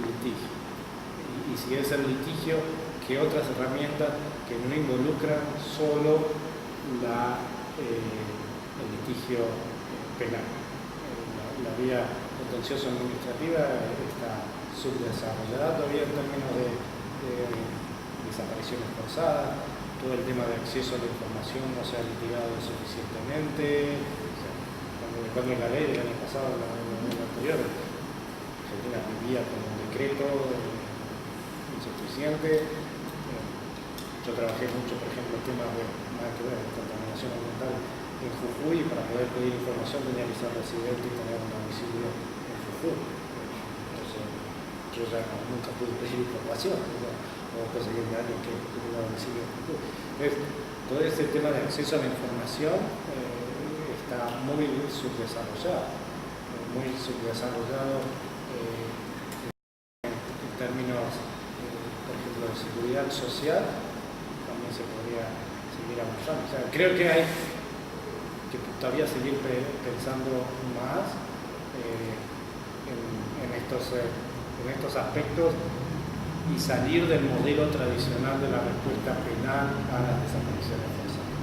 S2: litigio? Y si es el litigio, ¿qué otras herramientas que no involucran solo el litigio penal? La vía contencioso administrativa está subdesarrollada todavía en términos de desapariciones forzadas, todo el tema de acceso a la información no se ha litigado suficientemente. Cuando en la ley del año pasado, en la anterior, Argentina vivía con un decreto insuficiente. Yo trabajé mucho, por ejemplo, en temas de nada que ver, de contaminación ambiental en Jujuy, y para poder pedir información tenía que ser residente y tener un domicilio en Jujuy. Entonces, yo ya nunca pude pedir información. O conseguirme a alguien que tenga domicilio en Jujuy. Entonces, todo este tema de acceso a la información está muy subdesarrollado, en términos, por ejemplo, de seguridad social, también se podría seguir avanzando. O sea, creo que hay que todavía seguir pensando más en estos aspectos y salir del modelo tradicional de la respuesta penal a las desapariciones forzadas.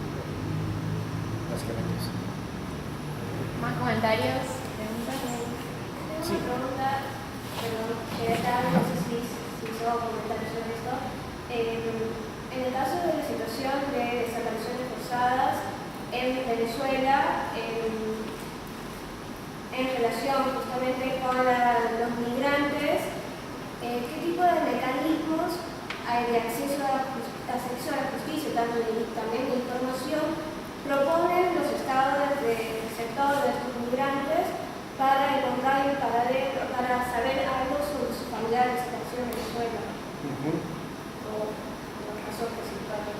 S2: Básicamente eso.
S1: ¿Más comentarios? ¿Preguntas?
S6: Tengo una pregunta, pero llegué tarde, no sé si se va a comentar sobre esto. En el caso de la situación de desapariciones forzadas en Venezuela, en relación justamente con los migrantes, ¿qué tipo de mecanismos hay de acceso a la justicia, también de información, proponen los estados del sector de estos migrantes para encontrar un paradero, para saber algo sobre sus familiares que nació en Venezuela? O los casos que se pueden.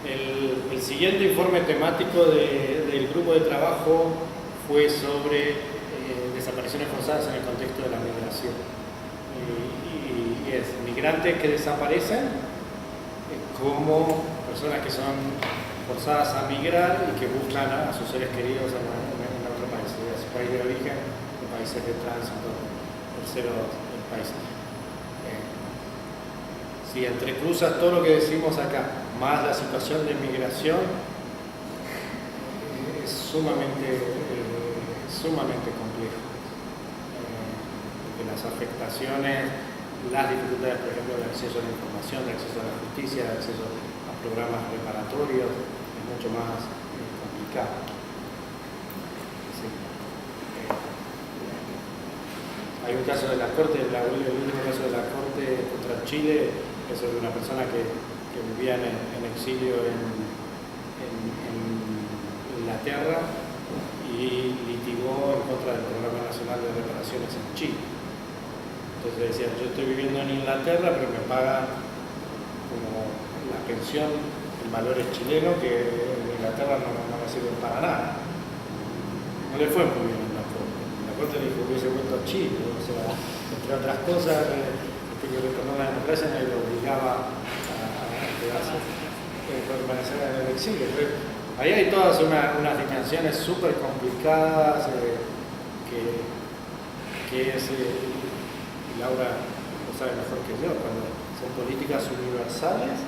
S2: El siguiente informe temático del grupo de trabajo fue sobre desapariciones forzadas en el contexto de la migración. Y es migrantes que desaparecen como personas que son forzadas a migrar y que buscan a sus seres queridos en otro país, a su país de origen o países de tránsito terceros del país. Si entrecruzas todo lo que decimos acá, más la situación de migración, es sumamente complejo. Porque las afectaciones, las dificultades, por ejemplo, de acceso a la información, de acceso a la justicia, de acceso a programas reparatorios, es mucho más complicado. Sí. Hay un caso de la Corte, el último caso de la Corte contra Chile, es sobre una persona que vivía en exilio en Inglaterra y litigó en contra del Programa Nacional de Reparaciones en Chile. Entonces decía, yo estoy viviendo en Inglaterra, pero me pagan como la pensión en valores chilenos que en Inglaterra no me sirven para nada. No le fue muy bien en la Corte. La Corte le dijo que hubiese vuelto a Chile, o sea, entre otras cosas, que retornó la democracia y lo obligaba a quedarse, permanecer en el exilio. Entonces, Ahí hay todas unas dimensiones súper complicadas que es, Laura lo sabe mejor que yo, cuando son políticas universales,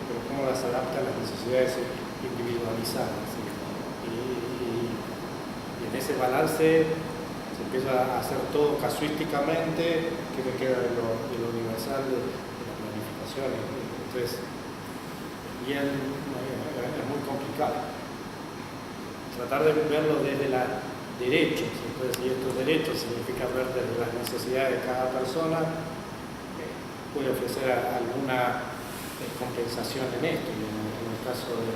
S2: pero cómo las adapta a las necesidades individualizadas. Y en ese balance se empieza a hacer todo casuísticamente, que me queda de lo universal de la planificación. Entonces, bien, es muy complicado. Tratar de verlo desde los derechos, entonces, y estos derechos significa ver desde las necesidades de cada persona, puede ofrecer alguna compensación en esto, y en el caso de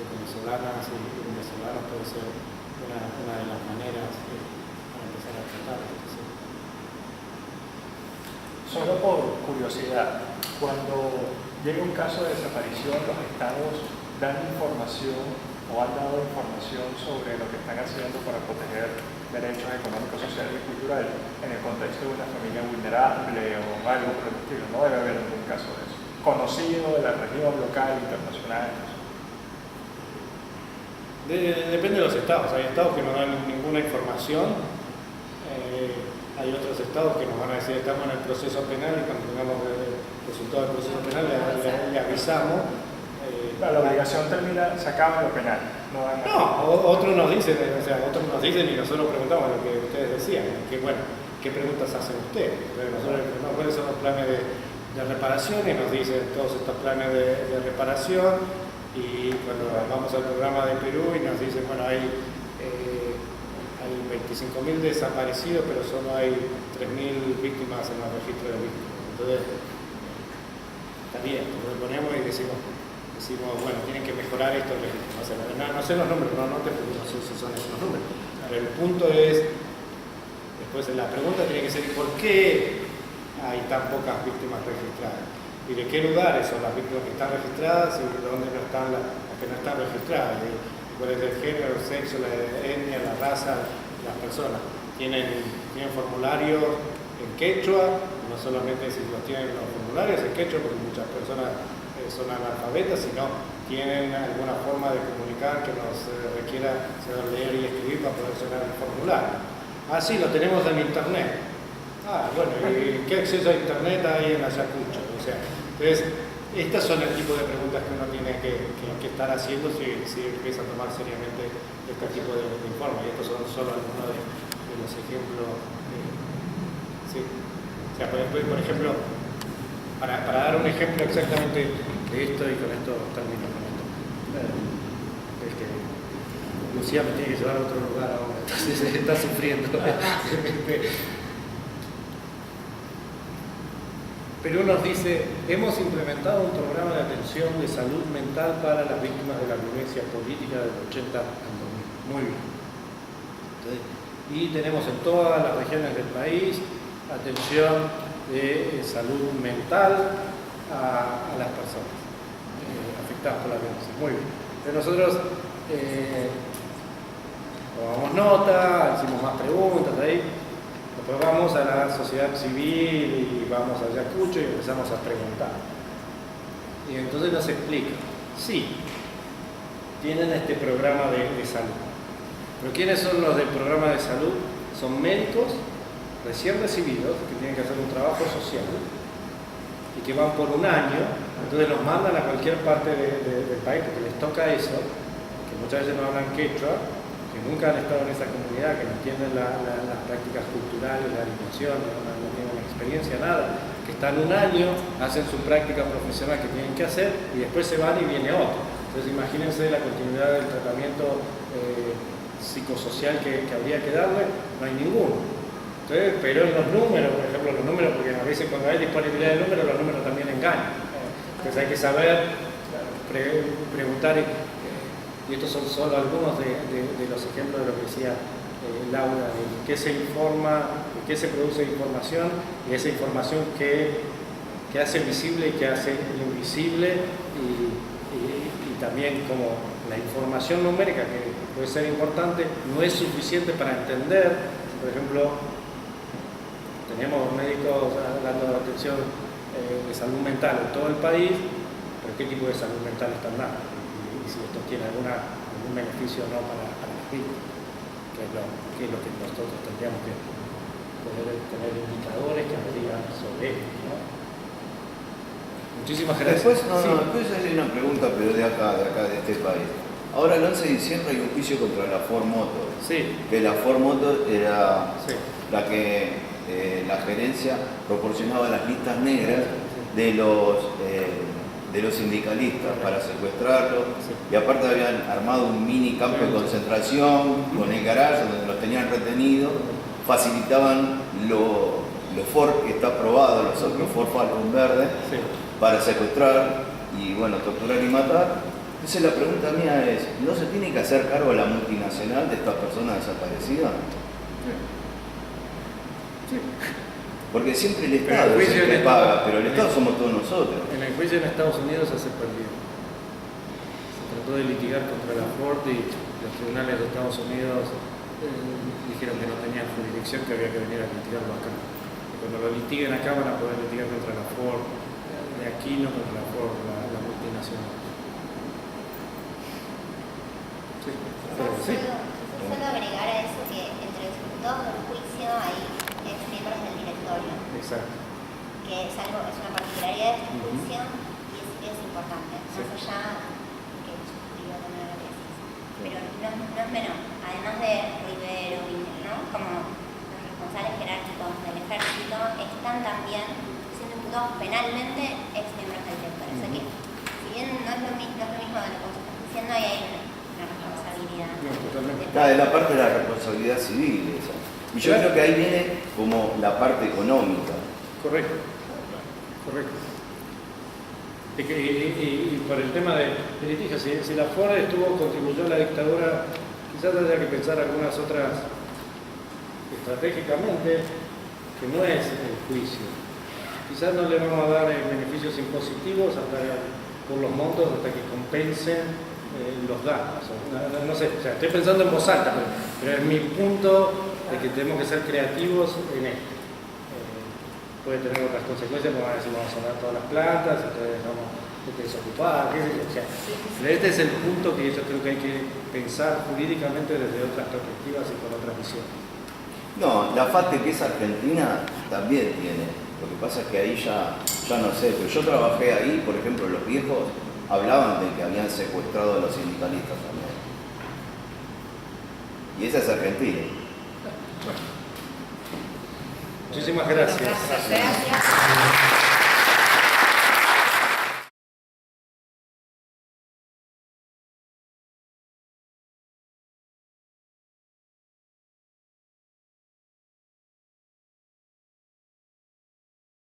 S2: venezolanas y venezolanos puede ser una de las maneras para empezar a tratar esto.
S7: Solo por curiosidad, cuando llega un caso de desaparición, los estados dan información o han dado información sobre lo que están haciendo para proteger derechos económicos, sociales y culturales en el contexto de una familia vulnerable o algo por el estilo. No debe haber ningún caso de eso. Conocido de la región, local, internacional.
S2: Depende de los estados. Hay estados que no dan ninguna información. Hay otros estados que nos van a decir estamos en el proceso penal y cuando tengamos el resultado del proceso penal le avisamos.
S7: La obligación termina, se acaba en lo penal.
S2: Otros nos dicen, y nosotros preguntamos lo que ustedes decían, que bueno, ¿qué preguntas hacen ustedes? Entonces nosotros les preguntamos cuáles son los planes de reparación y nos dicen todos estos planes de reparación, y cuando vamos al programa de Perú y nos dicen, bueno, hay 25.000 desaparecidos, pero solo hay 3.000 víctimas en el registro de víctimas. Entonces, está bien, nos ponemos y decimos, bueno, tienen que mejorar estos registros. No sé los números, no te preocupes, no sé si son esos números. Pero el punto es, después la pregunta tiene que ser, ¿por qué hay tan pocas víctimas registradas? ¿Y de qué lugares son las víctimas que están registradas y de dónde no están las que no están registradas? ¿Y cuál es el género, el sexo, la etnia, la raza, las personas? ¿Tienen formularios en quechua? No solamente si los tienen los formularios en quechua, porque muchas personas son analfabetas, sino tienen alguna forma de comunicar que nos requiera saber leer y escribir para poder llenar el formulario. Ah, sí, lo tenemos en internet. Ah, bueno, ¿y qué acceso a internet hay en Ayacucho? O sea, entonces, estas son el tipo de preguntas que uno tiene que estar haciendo si empieza a tomar seriamente este tipo de informes. Y estos son solo algunos de los ejemplos. Sí. O sea, por ejemplo, para dar un ejemplo exactamente de esto, y con esto termino con esto. Lucía me tiene que llevar a otro lugar ahora, entonces está sufriendo. Perú nos dice, hemos implementado un programa de atención de salud mental para las víctimas de la violencia política del 80 al 2000. Muy bien. Entonces, y tenemos en todas las regiones del país atención de salud mental a las personas afectadas por la violencia. Muy bien. Entonces nosotros tomamos nota, hicimos más preguntas ahí. Después vamos a la sociedad civil y vamos a Ayacucho y empezamos a preguntar. Y entonces nos explica, sí, tienen este programa de salud. Pero ¿quiénes son los del programa de salud? Son médicos recién recibidos que tienen que hacer un trabajo social y que van por un año, entonces los mandan a cualquier parte del país porque les toca eso, que muchas veces no hablan quechua, que nunca han estado en esa comunidad, que no entienden las prácticas culturales, la animación, no tienen experiencia, nada, que están un año, hacen su práctica profesional que tienen que hacer y después se van y viene otro. Entonces imagínense la continuidad del tratamiento psicosocial que habría que darle, no hay ninguno. Entonces, pero en los números, por ejemplo, los números, porque a veces cuando hay disponibilidad de números, los números también engañan. Entonces hay que saber preguntar. Y estos son solo algunos de los ejemplos de lo que decía Laura, de qué se informa, de qué se produce información, y esa información que hace visible y que hace invisible, y también como la información numérica, que puede ser importante, no es suficiente para entender. Por ejemplo, tenemos médicos dando atención de salud mental en todo el país, pero ¿qué tipo de salud mental están dando? si esto tiene algún beneficio o no para la gente, que es lo que nosotros tendríamos que poder tener indicadores que nos digan sobre esto, ¿no? Muchísimas gracias.
S8: Después hay una pregunta, pero de acá, de este país. Ahora, el 11 de diciembre hay un juicio contra la Ford Motor.
S2: Sí.
S8: Que la Ford Motor era
S2: Sí.
S8: la que la gerencia proporcionaba las listas negras de los sindicalistas para secuestrarlos. Y aparte habían armado un mini campo de concentración con el garaje donde los tenían retenidos. Facilitaban los Ford que está aprobado, los Ford Falcon verdes,
S2: Sí.
S8: para secuestrar y bueno, torturar y matar. Entonces la pregunta mía es, ¿no se tiene que hacer cargo la multinacional de estas personas desaparecidas?
S2: Sí.
S8: Porque siempre el
S2: Pero
S8: Estado
S2: el
S8: es
S2: juicio
S8: el que
S2: en
S8: paga, pero el Estado somos todos nosotros.
S2: En el juicio en Estados Unidos se perdió. Se trató de litigar contra la Ford y los tribunales de Estados Unidos dijeron que no tenían jurisdicción, que había que venir a litigarlo acá. Y cuando lo litiguen acá van a poder litigar contra la Ford de aquí, no contra la Ford, la multinacional. Sí, pero sí.
S4: Solo agregar a eso que entre los imputados del juicio hay ex miembros del directorio,
S2: Exacto.
S4: que es una particularidad de este juicio y es importante,
S2: Sí.
S4: más allá que digo también la tesis. Pero no es menor, además de Rivero, ¿no? Como los responsables jerárquicos del ejército, están también siendo imputados penalmente ex miembros del directorio. O sea que, si bien no es lo mismo de lo que vos estás diciendo, ahí hay una responsabilidad.
S2: No, totalmente.
S8: Claro, es la parte de la responsabilidad civil esa. Y yo creo que ahí viene como la parte económica.
S2: Correcto. Correcto. Y por el tema de litigio, si la Ford contribuyó a la dictadura, quizás haya que pensar algunas otras estratégicamente, que no es el juicio. Quizás no le vamos a dar beneficios impositivos por los montos hasta que compensen los gastos. No sé, o sea, estoy pensando en voz alta, pero es mi punto de que tenemos que ser creativos en esto. Puede tener otras consecuencias, como van a decir, vamos a cerrar todas las plantas, entonces vamos a desocupar, qué sé yo. O sea, pero este es el punto que yo creo que hay que pensar jurídicamente desde otras perspectivas y con otras visiones.
S8: No, la FATE, que es argentina, también tiene. Lo que pasa es que ahí ya no sé, pero yo trabajé ahí, por ejemplo, los viejos hablaban de que habían secuestrado a los sindicalistas también. Y esa es Argentina.
S2: Muchísimas gracias.
S3: Gracias.